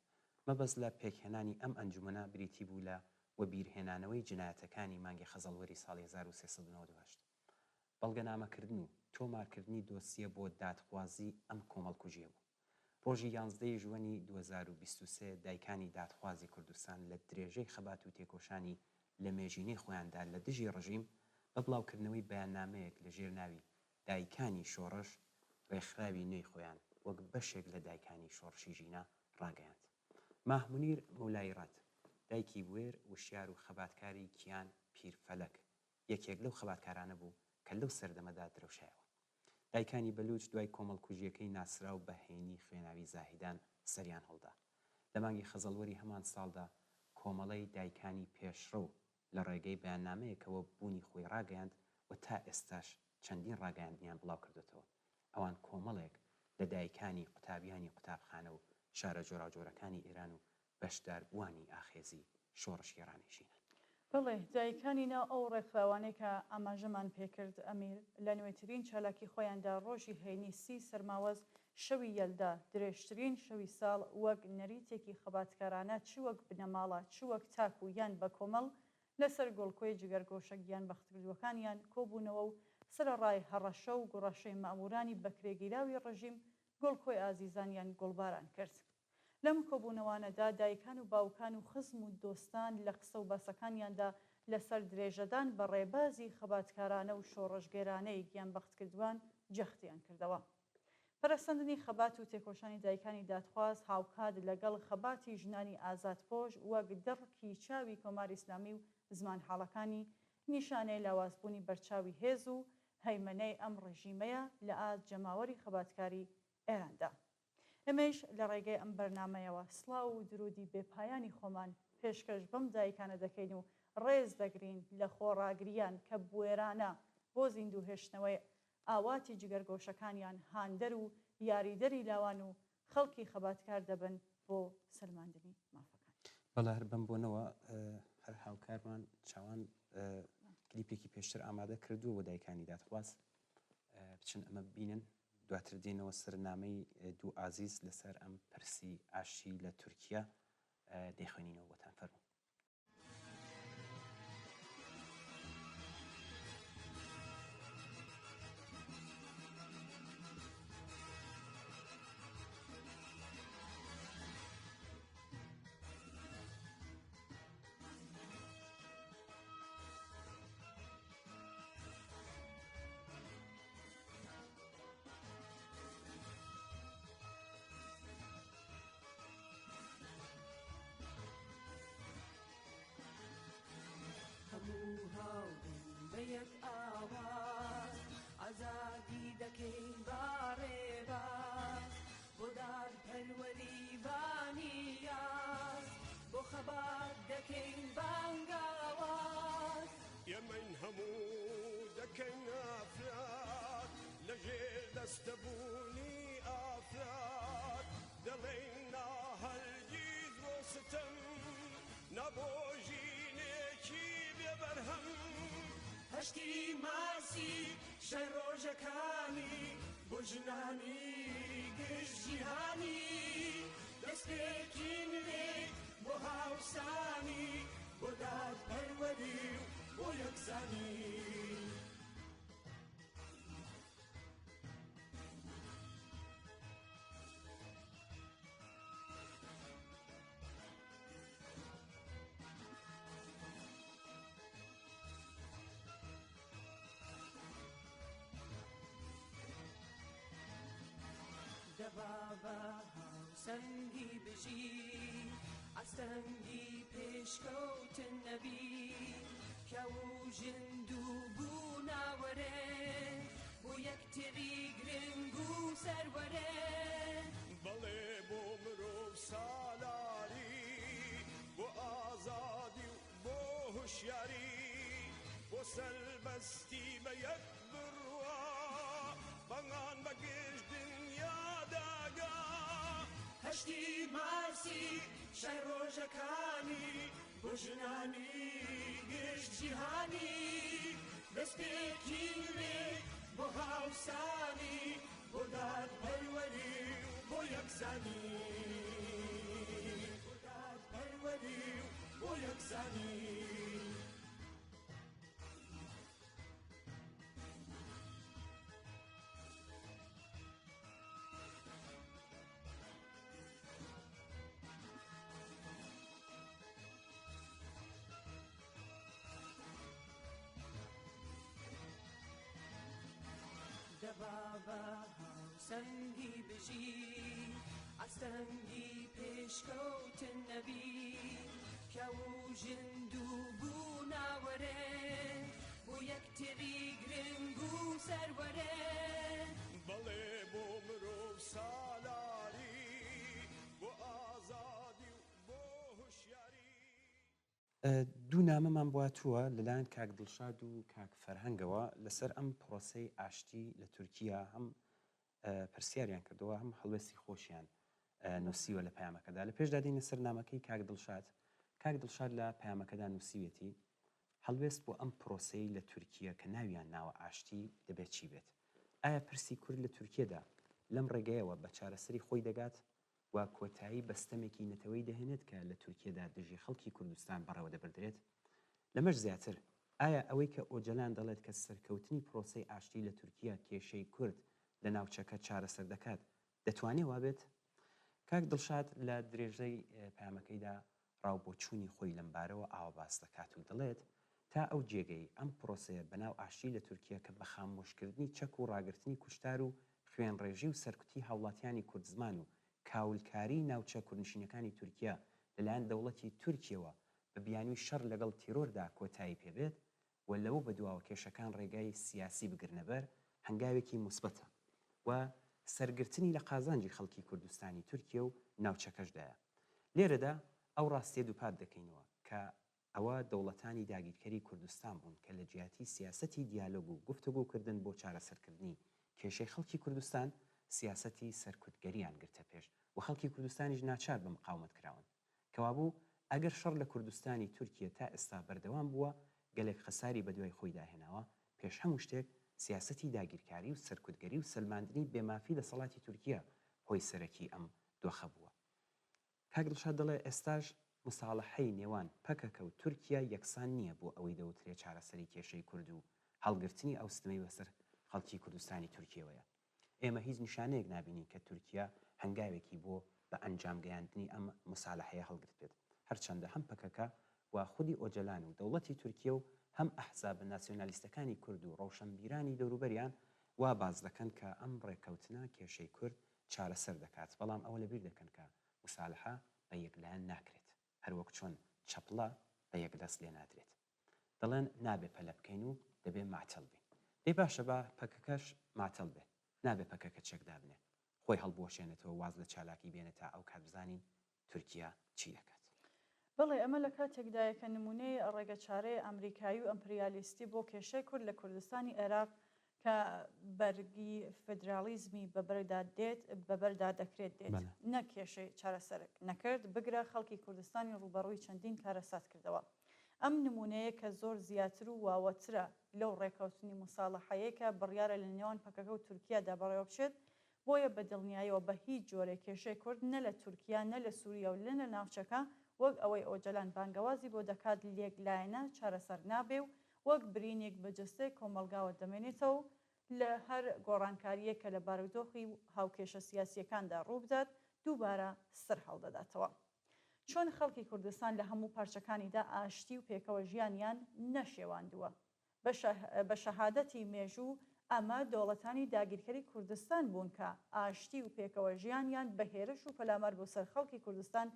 مەبەست لە پێکهێنانی ئەم ئەنجومەنە بریتی بوو لە وەبیرهێنانەوەی جنایەتەکانی مانگی خەزەڵوەری ساڵی 1398 بەڵگەنامەکردن و تۆمارکردنی دۆسیە بۆ دادخوازی ئەم کۆمەڵکوژیە بوو. ڕۆژی 11 ژوەنی 2023 دایکانی دادخوازی کوردستان لە درێژەی خەبات و تێکۆشانی لە مێژینەی خۆیاندا لە دژی ڕژیم بە بڵاوکردنەوەی بەیاننامەیەک لە ژێرناوی دایکانی شۆڕش ڕێکخراوی نوێی خۆیان وەک بەشێک لە دایکانی شۆڕشی ژینە ڕاگەیاند. ماهمونیر مەولایڕەت دایکی بوێر وشیار و خەباتکاری کیان پیرفەلەک یەکێک لەو خەباتکارانە بوو کە لەو سەردەمەدا درەوشایەوە. دایکانی بەلوچ دوای کۆمەڵکوژیەکەی ناسرا و بەهێنی خوێناوی زاهیدان سەریان هەڵدا. لە مانگی خەزەڵوەری هەمان ساڵدا کۆمەڵەی دایکانی پێشڕەو لە ڕێگەی بەیاننامەیەکەوە بوونی خۆی ڕاگەیاند و تا ئێستاش چەندین ڕاگەیاندنیان بڵاو کردوێتەوە. ئەوان کۆمەڵێک لە دایکانی قوتابیانی قوتابخانە و شارە جۆراجۆرەکانی ئێران و بەشداربووانی ئاخێزی شۆڕشی ئێرانیشینە.
بڵێ دایکانی ناو ئەو ڕێکخراوانەی کە ئاماژەمان پێکرد ئەمیر لە نوێترین چالاکی خۆیاندا ڕۆژی هەینی 30 سەرماوەز شەوی یەلدا درێژترین شەوی ساڵ وەک نەریتێکی خەباتکارانە چ وەک بنەماڵە چ وەک تاک و یان بە کۆمەڵ لەسەر گۆڵکۆی جگەرگۆشە گیان بەختکردوەکانیان کۆبوونەوە و سەرڕای هەڕەشە و گوڕەشەی مەمورانی بەکرێگیراوی ڕژیم گۆڵکۆی ئازیزانیان گۆڵباران کرد. لەم کۆبوونەوانەدا دایکان و باوکان و خزم و دۆستان لە قسە و باسەکانیاندا لەسەر درێژەدان بە ڕێبازی خەباتکارانە و شۆڕژگێرانەی گیان بەختکردوان جەختیان کردەوە. پەرەسەندنی خەبات و تێکۆشانی دایکانی دادخواز هاوکات لەگەڵ خەباتی ژنانی ئازادپۆش وەک دڕکی چاوی کۆماری ئیسلامی و زمان حاڵەکانی نیشانەی لاوازبوونی بەرچاوی هێز و هەیمەنەی ئەم ڕژیمەیە لە ئاست جەماوەری خەباتکاری ئێراندا. ئەمەش لە ڕێگەی ئەم بەرنمەیەوە سڵاو و درودی بێپایانی خۆمان پێشکەش بەم دایکانە دەکەین و ڕێز دەگرین لە خۆڕاگریان کە بوێرانە بۆ زیندوو هێشتنەوەی ئاواتی جگەرگۆشەکانیان هاندەر و یاریدەری لاوان و خەڵکی خەباتکار دەبن بۆ سەلماندنی مافەکان.
بەڵە هەر بم بۆنەوە هەر هاوکارمان چاوان کلیپێکی پێشتر ئامادە کردووە بۆ دایکانی دادخواز بچن ئەمە ببینن دواتر دێنەوە سەرنامەی دوو ئازیز لەسەر ئەم پرسی ئاشی لە تورکیا دەیخوێنینەوە بۆتان فەرموو.
هەموو هاوبوو بە یەک ئاواز ئازادی دەکەین باڕێباز بۆ دادپەروەری بانیاز بۆ خەبات دەکەین بانگاواز
ئێمەین هەموو دەکەین ئافراد لەژێر دەستەبوونی ئافراد دەڵێین ناهەرگیز بۆ ستەم نەبۆژینێکی بێبەرهەم
هەشتی ماسی شەی ڕۆژەکانی بۆ ژنانی گشت جیهانی دەستێکی نوێ بۆ هاوسانی بۆ دادپەروەری و بۆ یەکسانی دەبابە هاوسەنگی بژی ئەستەنگی پێشکەوتن نەبی کە و ژندوو بوو ناوەرێ بۆ یەکتری گرنگ و سەروەرێ
بەڵێ بۆ مرۆڤ سالاری بۆ ئازادی و بۆ هوشیاری بۆ سەربەستی بە یەک بڕوا بەنگان بەگشت دنیاداگا
هەشتی مارسی شەی ڕۆژەکانی بۆ ژنانی گشت جیهانی دەستپێکی نوێ بۆ هاوسانی بۆ دادپەروەری و بۆ یەکسانی بۆ دادپەروەری و بۆ یەکسانی دەبابە هاوسەنگی بژی ئەستەنگی پێشکەوتن نەبی کە و ژندوو بوو ناوەرێ بۆ یەکتری گرنگ و سەروەرێ
بەڵێ بۆ مرۆڤ سالاری بۆ ئازادی و بۆ هوشیاری
دوو نامەمان بواتووە لەلایەن کاک دڵشاد و کاک فەرهەنگەوە لەسەر ئەم پرۆسەی ئاشتی لە تورکیا هەم پرسیاریان کردەوە هەم هەڵوێستی خۆشیان نووسیوە لە پەیامەکەدا لە پێشدا دێنە سەر نامەکەی کاک دڵشاد لە پەیامەکەدا نووسیوێتی هەڵوێست بۆ ئەم پرۆسەی لە تورکیا کە ناویان ناوە ئاشتی دەبێت چی بێت ئایا پرسی کورد لە تورکیادا لەم ڕێگەیەوە بە چارەسەری خۆی دەگات و کۆتایی بەستەمێکی نەتەوەی دەهێنێت کە لە تورکیادا دژی خەڵکی کوردستان بەڕێوە دەبردرێت لەمەش زیاتر ئایا ئەوەی کە ئۆجەلان دەڵێت کە سەرکەوتنی پرۆسەی ئاشتی لە تورکیا کێشەی کورد لە ناوچەکە چارەسەر دەکات دەتوانێت وابێت کاک دڵشاد لە درێژەی پەیامەکەیدا ڕاوبۆچوونی خۆی لەمبارەوە ئاواباس دەکات و دەڵێت تا ئەو جێگەی ئەم پرۆسەیە بەناو ئاشتی لە تورکیا کە بە خامۆشکردنی چەک و ڕاگررتنی کوشتار و خوێنڕێژی و سەرکوتی هاوڵاتیانی کوردزمان و کاولکاری ناوچە کوردنشینەکانی تورکیا لەلایەن دەوڵەتی تورکیەوە بە بیانووی شەڕ لەگەڵ تیرۆردا کۆتایی پێبێت و لەوە بەدواوە کێشەکان ڕێگای سیاسی بگرنەبەر هەنگاوێکی مثبەتە و سەرگرتنی لە قازانجی خەڵکی کوردستانی تورکیا و ناوچەکەشدایە لێرەدا ئەو ڕاستیە دووپات دەکەینەوە کە ئەوە دەوڵەتانی داگیرکەری کوردستان بوون کە لە جیاتی سیاسەتی دیالۆگ و گفتوگۆکردن بۆ چارەسەرکردنی کێشەی خەڵکی کوردستان سیاسەتی سەرکوتگەریان گرتە پێش و خەڵکی کوردستانیش ناچار بە مقاومەت کراون کەوابوو ئەگەر شەڕ لە کوردستانی تورکیا تا ئێستا بەردەوام بووە گەلێک خەساری بە دوای خۆی داهێناوە پێش هەموو شتێک سیاسەتی داگیرکاری و سەرکوتگەری و سەلماندنی بێمافی لە سەڵاتی تورکیا هۆی سەرەکی ئەم دۆخە بووە کاک دڵشاد دەڵێ ئێستاش مساڵەحەی نێوان پەکەکە و تورکیا یەکسان نییە بۆ ئەوەی دەوترێت چارەسەری کێشەی کورد و هەڵگرتنی ئەو ستەمەی بەسەر خەڵکی کوردستانی تورکیەوەیە ئێمە هیچ نیشانەیەک نابینین کە تورکیا هەنگاوێکی بۆ بە ئەنجام گەیاندنی ئەم مساڵەحەیە هەڵگرت بێت هەرچەندە هەم پەکەکە و خودی ئۆجەلان و دەوڵەتی تورکیا و هەم ئەحزاب ناسیۆنالیستەکانی کورد و ڕەوشەنبیرانی دەوروبەریان وا باز دەکەن کە ئەم ڕێکەوتنە کێشەی کورد چارەسەر دەکات بەڵام ئەوە لەبیر دەکەن کە مساڵەحە بە یەکلایەن ناکرێت هەروەک چۆن چەپڵە بە یەکدەست لێ نادرێت دەڵێن نابێ پەلە بکەین و دەبێ ماتەڵ بین دەی باشە بە پەکەکەش ماتەڵ بێ نابێ پەکەکە چێکدا بنێ خۆی هەڵبۆشێنێتەوە واز لە چالاکی بێنێت تا ئەو کات بزانین تورکیا چی دەکات
بەڵێ ئەمە لە کاتێکدایە کە نمونەی ڕێگە چارەی ئەمریکایی و ئەمپریالیستی بۆ کێشەی کورد لە کوردستانی عێراق کە بەرگی فدرالیزمی بەبەردا دێت بەبەردا دەکرێت دێت نەک کێشەی چارەسەرک نەکرد بگرە خەڵکی کوردستانی ڕوبەڕووی چەندین کارەسات کردەوە ئەم نمونەیە کە زۆر زیاتر و واوەترە لەو ڕێکەوتنی مساڵەحەیە کە بڕیارە لە نێوان پەکەکە و تورکیادا بەڕێوە بچێت بۆیە بە دڵنیاییەوە بە هیچ جۆرێک کێشەی کورد نە لە تورکیا نە لە سووریا و لە ناوچەکە وەک ئەوەی ئۆجەلان بانگەوازی بۆ دەکات لێکلایەنە چارەسەر نابێ و وەک برینێک بەجستەی کۆمەلگاوە دەمێنێتەوە لە هەر گۆڕانکاریە کە لە بارودۆخی هاوکێشە سیاسیەکاندا ڕوو بدات دووبارە سەر هەڵدەداتەوە چۆن خەڵکی کوردستان لە هەموو پارچەکانیدا ئاشتی و پێکەوە ژیانیان نەشێواندووە بە شەهادەتی مێژوو ئەمە دەوڵەتانی داگیرکەری کوردستان بوون کە ئاشتی و پێکەوە ژیانیان بە هێرش و پەلامار بۆ سەر خەڵکی کوردستان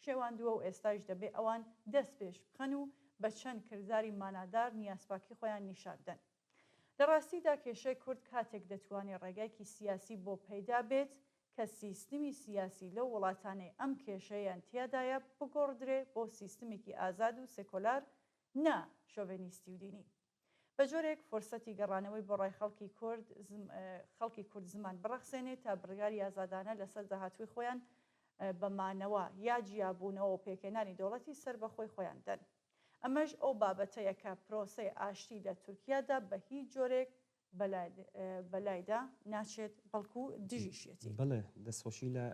شێواندووە و ئێستاش دەبێ ئەوان دەست پێش بخەن و بە چەند کردداری مانادار نیازپاکی خۆیان نیشاندن. لە ڕاستیدا کێشەی کورد کاتێک دەتوانێت ڕێگایکی سیاسی بۆ پەیدا بێت کە سیستمی سیاسی لەو وڵاتانەی ئەم کێشەیان تیادایە بگۆڕدرێ بۆ سیستمێکی ئازاد و سێکۆلار نا شۆڤێنیستی و دینی. بە جۆرێک فرسەتی گەڕانەوەی بۆ ڕای خەڵکی کورد زمان بڕەخسێنێت تا بڕیاری ئازادانە لەسەر داهاتووی خۆیان بەمانەوە یا جیابوونەوە و پێکێنانی دەوڵەتی سەر بەخۆی خۆیان دەن. ئەمەش ئەو بابەتەیە کە پرۆسەی ئاشتی لە تورکیادا بە هیچ جۆرێک بەلایدا ناچێت بەڵکو دژیشێتی.
بڵێ دەستخۆشی لە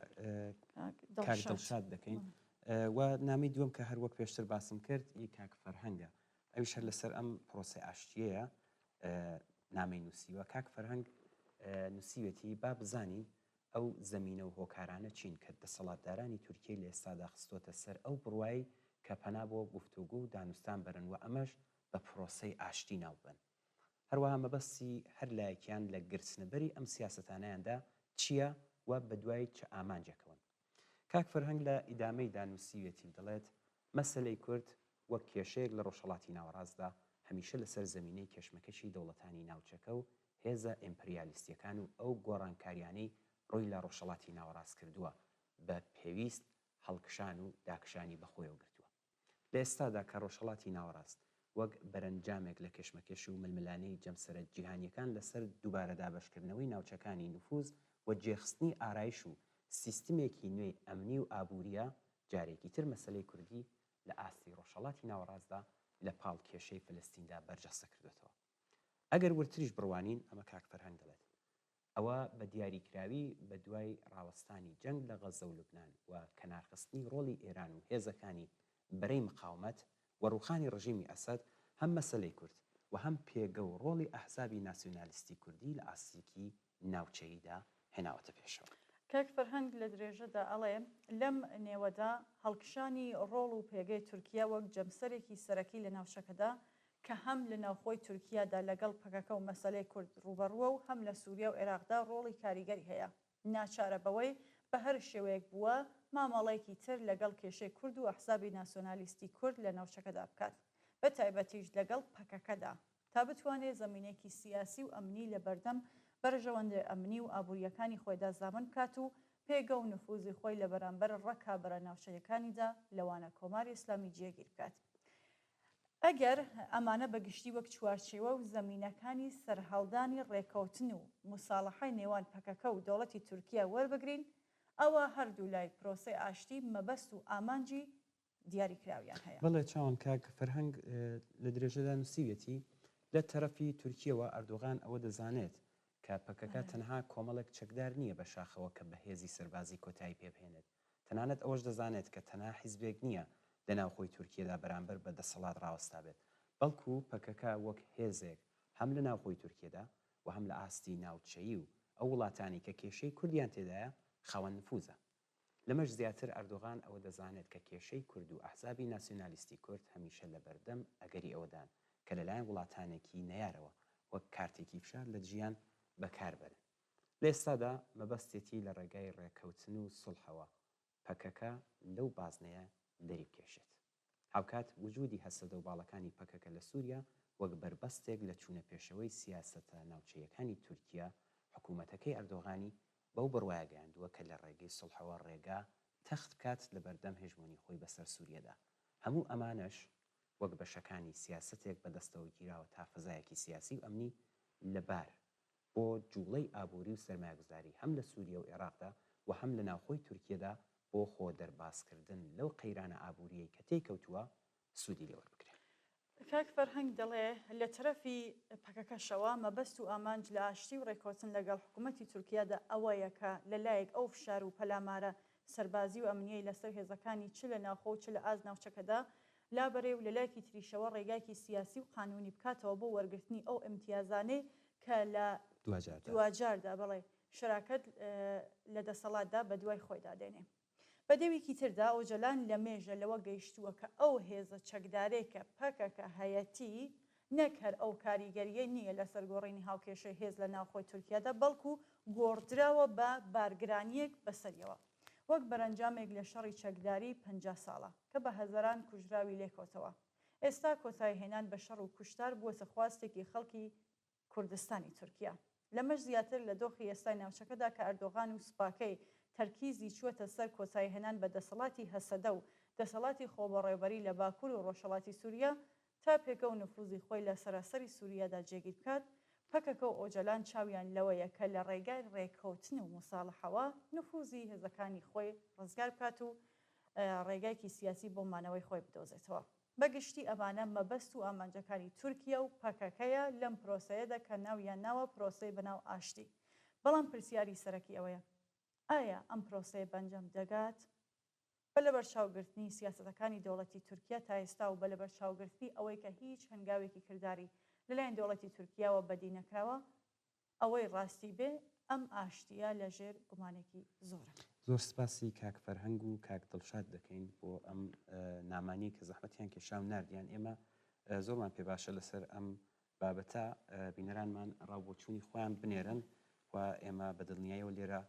کاک دڵشاد دەکەین و نامی دووەم کە هەر وەک پێشتر باسم کرد ئی کاک فەرهەنگە ئەویش هەر لەسەر ئەم پرۆسەی ئاشتیەیە نامی نووسیوە. کاک فەرهەنگ نووسیوێتی با بزانین ئەو زەمینە و هۆکارانە چین کە دەسەڵاتدارانی تورکیای لە ئێستادا خستۆتە سەر ئەو بڕوایی کە پەنا بۆ گفتوگو و دانوستان بەرن و ئەمەش بە پرۆسەی ئاشتی ناوبن. هەروەها مەبەستی هەر لایەکیان لە گرچنەبەری ئەم سیاسەتانەیاندا چییە و بە دوای چه ئامانجەکەون. کاک فەرهەنگ لە ئیدامەی دانووسیوێتی دەڵێت مەسەلەی کورد وەک کێشەیەک لە ڕۆژهەڵاتی ناوەڕاستدا هەمیشە لەسەر زەمینەی کێشمەکەشی دەوڵەتانی ناوچەکە و هێزە ئیمپریالیستیەکان و ئەو گۆڕانکاریانەی ڕۆی لە ڕۆژهەڵاتی ناوەڕاست کردووە بە پێویست هەڵکشان و داکشانی بەخۆیەوە گرتووە. لە ئێستادا کە ڕۆژهەڵاتی ناوەڕاست وەک بەرەنجامێک لە کێشمەکێش و ململانەی جەمسەرە جیهانیەکان لەسەر دووبارە دابەشکردنەوەی ناوچەکانی نفوذ و جێخستنی ئارایش و سیستمێکی نوێی ئەمنی و ئابووریە جارێکی تر مەسەلەی کوردی لە ئاستی ڕۆژهەڵاتی ناوەڕاستدا لە پاڵ کێشەی فلستیندا بەرجەستە کردوێتەوە. ئەگەر ورتریش بڕوانین ئەمە کاک فەرهەنگ دەڵێت ئەوە بە دیاریکراوی بە دوای ڕاوەستانی جەنگ لە غەزە و لوبنان و کەنارخستنی ڕۆڵی ئێران و هێزەکانی بەرەی مقاومەت و ڕوخانی ڕژیمی ئەسەد هەم مەسەلەی کورد و هەم پێگە و ڕۆڵی ئەحزابی ناسیۆنالیستی کوردی لە ئاستێکی ناوچەییدا هێناوەتە پێشەوە.
کاک فەرهەنگ لە درێژەدا ئەڵێ لەم نێوەدا هەڵکشانی ڕۆڵ و پێگەی تورکیا وەک جەمسەرێکی سەرەکی لە ناوچەکەدا کە هەم لە ناوخۆی تورکیادا لەگەڵ پەکەکە و مەسەلەی کورد ڕوبەڕووە و هەم لە سووریا و عێراقدا ڕۆڵی کاریگەری هەیە. ناچارە بەوەی بە هەر شێوەیەک بووە مامەڵەیەکی تر لەگەڵ کێشەی کورد و ئەحزابی ناسیۆنالیستی کورد لە ناوچەکەدا بکات بە تایبەتیش لەگەڵ پەکەکەدا تا بتوانێت زەمینێکی سیاسی و ئەمنی لە بەردەم بەرژەوەندە ئەمنی و ئابوووریەکانی خۆیدا زامن بکات و پێگە و نفوزی خۆی لە بەرامبەر ڕەکابەرە ناوچەیەکانیدا لەوانە کۆماری ئیسلامی جێگیر بکات. ئەگەر ئەمانە بەگشتی وەک چوارچێوە و زەمینەکانی سەرهەڵدانی ڕێکەوتن و موساڵەحەی نێوان پەکەکە و دەوڵەتی تورکیا وەربگرین ئەوە هەردوو لای پرۆسەی ئاشتی مەبەست و ئامانجی دیاریکراویان هەیە.
بەڵێ چاوان کاک فەرهەنگ لە درێژەدا نووسیوێتی لە تەرەفی تورکیەوە ئەردۆغان ئەوە دەزانێت کە پەکەکە تەنها کۆمەڵێک چەکدار نییە بە شاخەوە کە بەهێزی سەربازی کۆتایی پێبهێنێت. تەنانەت ئەوەش دەزانێت کە تەنها حیزبێک نییە لە ناوخۆی تورکیەدا بەرامبەر بە دەسەڵات ڕاوەستا بێت، بەڵکو پەکەکە وەک هێزێک هەم لە ناوخۆی تورکیەدا و هەم لە ئاستی ناوچەیی و ئەو وڵاتانی کە کێشەی کوردیان تێدایە خاوەن نفوزە. لەمەش زیاتر ئەردۆغان ئەوە دەزانێت کە کێشەی کورد و ئەحزابی ناسیۆنالیستی کورد هەمیشە لە بەردەم ئەگەری ئەوەدان کە لەلایەن وڵاتانێکی نەیارەوە وەک کارتێکی فشار لە جیان بەکاربەرن. لە ئێستادا مەبەستێتی لە ڕێگای ڕێکەوتن و سڵحەوە پەکەکە لەو بازنەیە دەری بکێشێت. هاوکات وجودی هەسەدە و باڵەکانی پەکەکە لە سووریا وەک بربەستێک لە چوونە پێشەوەی سیاسەتە ناوچەیەکانی تورکیا حکوومەتەکەی ئەردۆغانی بەو بڕوایە گەیاندووە کە لە ڕێگەی سڵحەوە ڕێگا تەخت بکات لە بەردەم هێژمۆنی خۆی بەسەر سووریەدا. هەموو ئەمانەش وەک بەشەکانی سیاسەتێک بەدەستەوە گیراوە تا فەزایەکی سیاسی و ئەمنی لەبار بۆ جوڵەی ئابووری و سەرمایه‌گوزاری هەم لە سووریا و عێراقدا و هەم لە ناوخۆی تورکیەدا بۆ خۆ دەرباسکردن لەو قەیرانە ئابووریەی کە تێکەوتووە سوودی لێوە بکرێت.
کاک فەرهەنگ دەڵێ لە تەرەفی پەکەکەشەوە مەبەست و ئامانج لە ئاشتی و ڕێکۆتن لەگەڵ حکوومەتی تورکیادا ئەوەیە کە لەلایەک ئەو فشار و پەلامارە سەربازی و ئەمنیەی لەسەر هێزەکانی چ لە ناوخۆ و چ لە ئاز ناوچەکەدا لابەرێ و لەلایەکی تریشەوە ڕێگایکی سیاسی و قانونی بکاتەوە بۆ وەرگرتنی ئەو ئیمتیازانەی کە لە دوجاردا بڵێ شراکەت لە دەسەڵاتدا بە دوای خۆیدا دێنێ. بە دەوێکی تردا ئۆجەلان لە مێژە لەوە گەیشتووە کە ئەو هێزە چەکدارێکە پەکەکە هەیەتی نەک هەر ئەو کاریگەریە نییە لە سەرگۆڕینی هاوکێشەی هێز لە ناوخۆی تورکیادا بەڵکو گۆڕدراوە بە بارگرانیەک بەسەریەوە وەک بەرەنجامێک لە شەڕی چەکداری 50 ساڵە کە بە هەزاران کوژراوی لێکۆتەوە. ئێستا کۆتایی هێنان بە شەڕ و کوشتار بووە خواستێکی خەڵکی کوردستانی تورکیا. لەمەش زیاتر لە دۆخی ئێستای ناوچەکەدا کە ئەردۆغان و سوپاکەی تەرکیزی چووەتە سەر کۆتایی هێنان بە دەسەڵاتی هەسەدە و دەسەڵاتی خۆبەڕێوەبەری لە باکوور و ڕۆژهەڵاتی سووریا تا پێکە و نفوزی خۆی لە سەراسەری سووریادا جێگیر بکات. پەکەکە و ئۆجەلان چاویان لەوەیە کە لە ڕێگای ڕێککەوتن و مساڵحەوە نفوزی هێزەکانی خۆی ڕزگار بکات و ڕێگایکی سیاسی بۆ مانەوەی خۆی بدۆزێتەوە. بەگشتی ئەمانە مەبەست و ئامانجەکانی تورکیا و پەکەکەیە لەم پرۆسەیەدا کە ناویان ناوە پرۆسەی بەناو ئاشتی. بەڵام پرسیاری سەرەکی ئەوەیە ئایا ئەم پرۆسەیە بەنجەم دەگات؟ بە لە بەرچاوگرتنی سیاسەتەکانی دەوڵەتی تورکیا تا ئێستا و بە لە بەرچاوگرتنی ئەوەی کە هیچ هەنگاوێکی کردداری لەلایەن دەوڵەتی تورکیاوە بەدی نەکراوە ئەوەی ڕاستی بێ ئەم ئاشتیە لەژێر گومانێکی زۆرە.
زۆر سپاسی کاک فەرهەنگ و کاک دڵشاد دەکەین بۆ ئەم نامانی کە زەحمەتیان کێشاو نردیان ئێمە زۆرمان پێ باشە لەسەر ئەم بابەتە بینەرانمان ڕاوبۆچوونی خۆیان بنێرن و ئێمە بە دڵنیاییەوە لێرە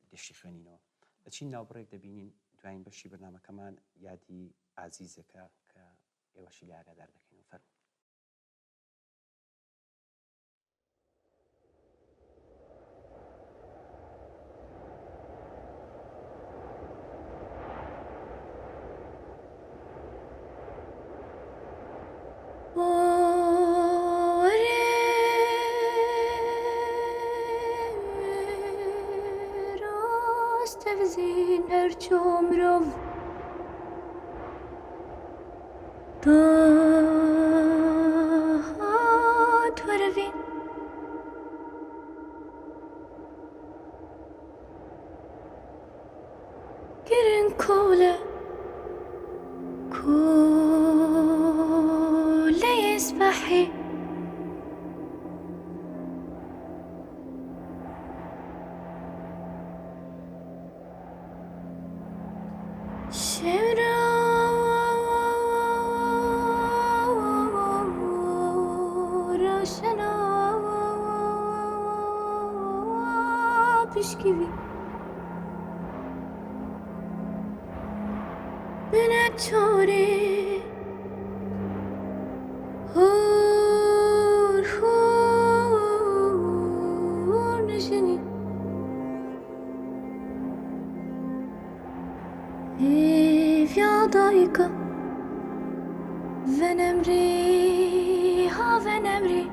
دێشتی خوێنینەوە. بەچین ناوبڕێک دەبینین دوایین بەشی بەرنامەکەمان یادی ئازیزەکە کە ئێوەشی لە ئاگادار دەکەین و فەرموو.
Çomrov Rahat vervin Girin kole Kole yesbahi Pişkivi Bine çare Hur hur nişini Ev yadayka Venemri ha venemri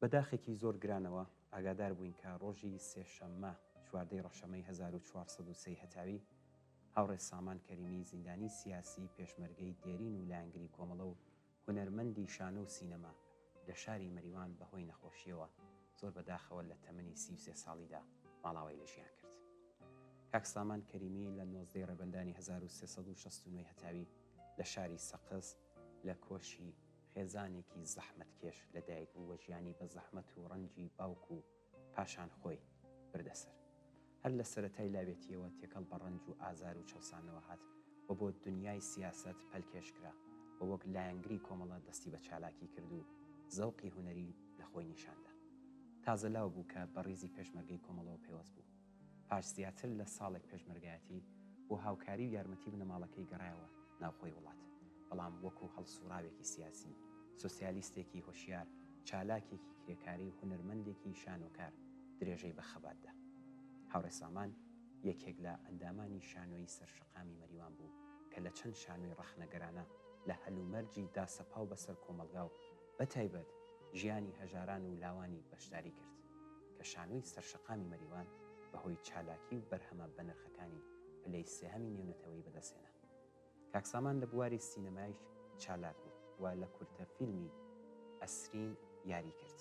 بەداخێکی زۆر گرانەوە ئاگادار بووین کە ڕۆژی سێشەممە چواردەی ڕەشەمەی 1430 هەتاوی هاوڕێ سامان کەریمی زیندانی سیاسی پێشمەرگەی دێرین و لایەنگری کۆمەڵە و هونەرمەندی شانە و سینەما لە شاری مەریوان بەهۆی نەخۆشیەوە زۆر بەداخەوە لە تەمەنی 33 ساڵیدا ماڵاوای لە ژیان کرد. کاک سامان کەریمی لە 19 ڕێبەندانی 1369 هەتاوی لە شاری سەقز لە کۆشی خێزانێکی زەحمەتکێش لەدایک بوو وە ژیانی بە زەحمەت و ڕەنجی باوک و پاشان خۆی بردەسەر. هەر لە سەرەتای لاوێتیەوە تێکەڵ بە ڕەنج و ئازار و چەوسانەوە هات و بۆ دنیای سیاست پەلکێشکرا و وەک لایەنگری کۆمەڵە دەستی بە چالاکی کرد و زەوقی هونەری لە خۆی نیشاندا. تازە لاو بوو کە بە ڕیزی پێشمەرگەی کۆمەڵەوە پێوەست بوو. پاش زیاتر لە ساڵێک پێشمەرگایەتی بۆ هاوکاری و یارمەتی بنەماڵەکەی گەڕایەوە ناوخۆی وڵات، بەڵام وەکو هەڵسوراوێکی سیاسی، سۆسیالیستێکی هۆشیار، چالاکێکی کرێکاری و هونەرمەندێکی شانۆکار درێژەی بە خەباتدا. هاوڕێ سامان یەکێک لە ئەندامانی شانۆی سەرشقامی مەریوان بوو کە لە چەند شانۆی ڕەخنەگەرانە لە هەلومەرجی داسەپاو بەسەر کۆمەلگا و بەتایبەت ژیانی هەژاران و لاوانی بەشداری کرد کە شانۆی سەرشقامی مەریوان بەهۆی چالاکی و بەرهەمە بەنرخەکانی پلەی سێهەمی نێونەتەوەی بەدەستێنا. کاک سامان لە بواری سینەمایش چالاک بوو و لە کورتە فیلمی ئەسرین یاری کرد.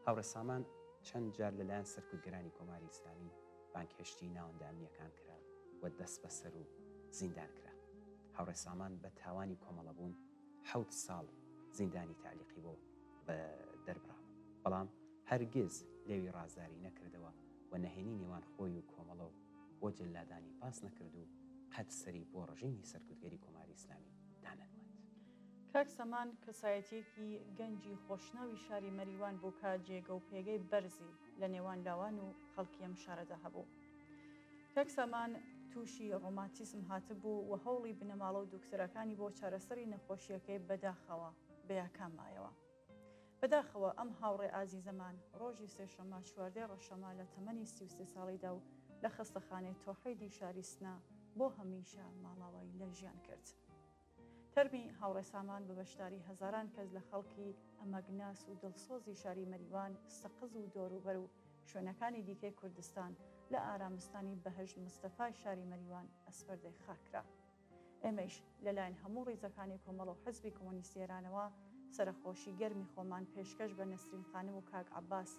هاوڕێ سامان چەند جار لەلایەن سەرکوتگەرانی کۆماری ئیسلامی بانکهێشتی ناوەندامیەکان کرا و دەست بەسەر و زیندان کرا. هاوڕێ سامان بە تاوانی کۆمەڵە بوون 7 ساڵ زیندانی تعلیقی بۆ بە دەربرا، بەڵام هەرگیز لێوی ڕازداری نەکردەوە و نەهێنی نێوان خۆی و کۆمەڵە و بۆ جلادانی پاس نەکرد و قەت سەری بۆ ڕژیمی سەرکوتگەری کۆماری ئیسلامی دانەنوێت.
کاک سامان کەسایەتیەکی گەنجی خۆشناوی شاری مەریوان بوو کە جێگە و پێگەی بەرزی لە نێوان لاوان و خەڵکی ئەم شارەدا هەبوو. کاک سامان تووشی ڕۆماتیسم هاتبوو و هەوڵی بنەماڵە و دوکتەرەکانی بۆ چارەسەری نەخۆشیەکەی بەداخەوە بەیاکان مایەوە. بەداخەوە ئەم هاوڕێ ئازیزەمان ڕۆژی سێشەممە چواردەی ڕەشەمە لە تەمەنی 33 ساڵیدا و لە خستەخانەی تۆحیدی شاری سنا بۆ هەمیشە ماڵاوای لە ژیان کرد. تەرمی هاوڕێ سامان بە بەشداری هەزاران کەس لە خەڵکی ئەمەگناس و دڵسۆزی شاری مەریوان، سەقز و دۆروبەر و شوێنەکانی دیکەی کوردستان لە ئارامستانی بەهەژ مستەفای شاری مەریوان ئەسپەردەی خاکرا. ئێمەش لەلایەن هەموو ڕیزەکانی کۆمەڵە و حزبی کۆمۆنیستی ئێرانەوە سەرخۆشی گەرمی خۆمان پێشکەش بە نەسرین خانم و کاک عەباس،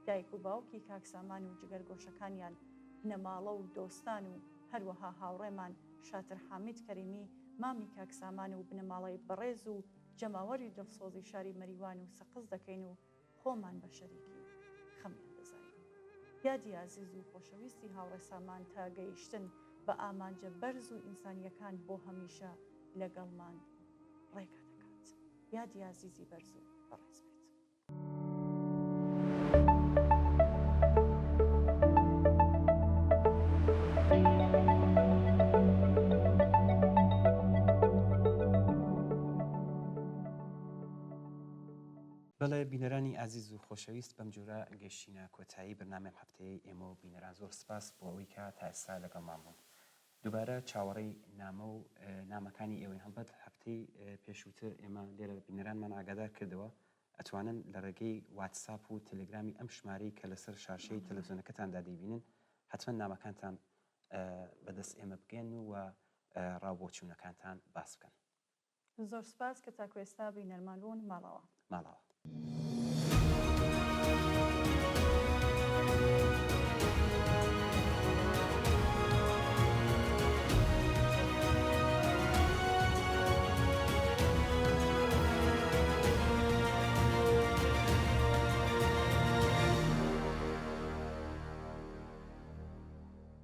دایک و باوکی کاک سامان و جگەرگۆشەکانیان، بنەماڵە و دۆستان و هەروەها هاوڕێمان شاتر حامید کەریمی، مامی کاک سامان و بنەماڵەی بەڕێز و جەماوەری دڵسۆزی شاری مەریوان و سەقز دەکەین و خۆمان بە شەریکی خەمیان دەزانین. یادی عزیز و خۆشەویستی هاوڕێ سامان تا گەیشتن بە ئامانجە بەرز و ئینسانیەکان بۆ هەمیشە لەگەڵمان ڕێگا دەکات. یادی عزیزی بەرز و بەڕێز بێت.
بەڵێ بینەرانی ئازیز و خۆشەویست، بەم جۆرە گەشتینە کۆتایی بەرنامەی هەفتەیە ئێمە و بینەران زۆر سپاس بۆ ئەوەی کە تا ئێستا لەگەڵمان بوون. دووبارە چاوەڕێی نامە و نامەکانی ئێوەی هەڵبەت هەفتەی پێشووتر ئێمە لێرە بینەرانمان ئاگادار کردەوە ئەتوانن لە ڕێگەی واتساپ و تەلەگرامی ئەم ژمارەی کە لەسەر شاشەی تەلەڤیزیۆنەکەتاندا دەیبینن حتمما نامەکانتان بەدەست ئێمە بگەن و ڕاوبۆچوونەکانتان باس بکەن.
زۆر سپاس کە تاکو ئێستا بینەرمان بوون ماڵەوە.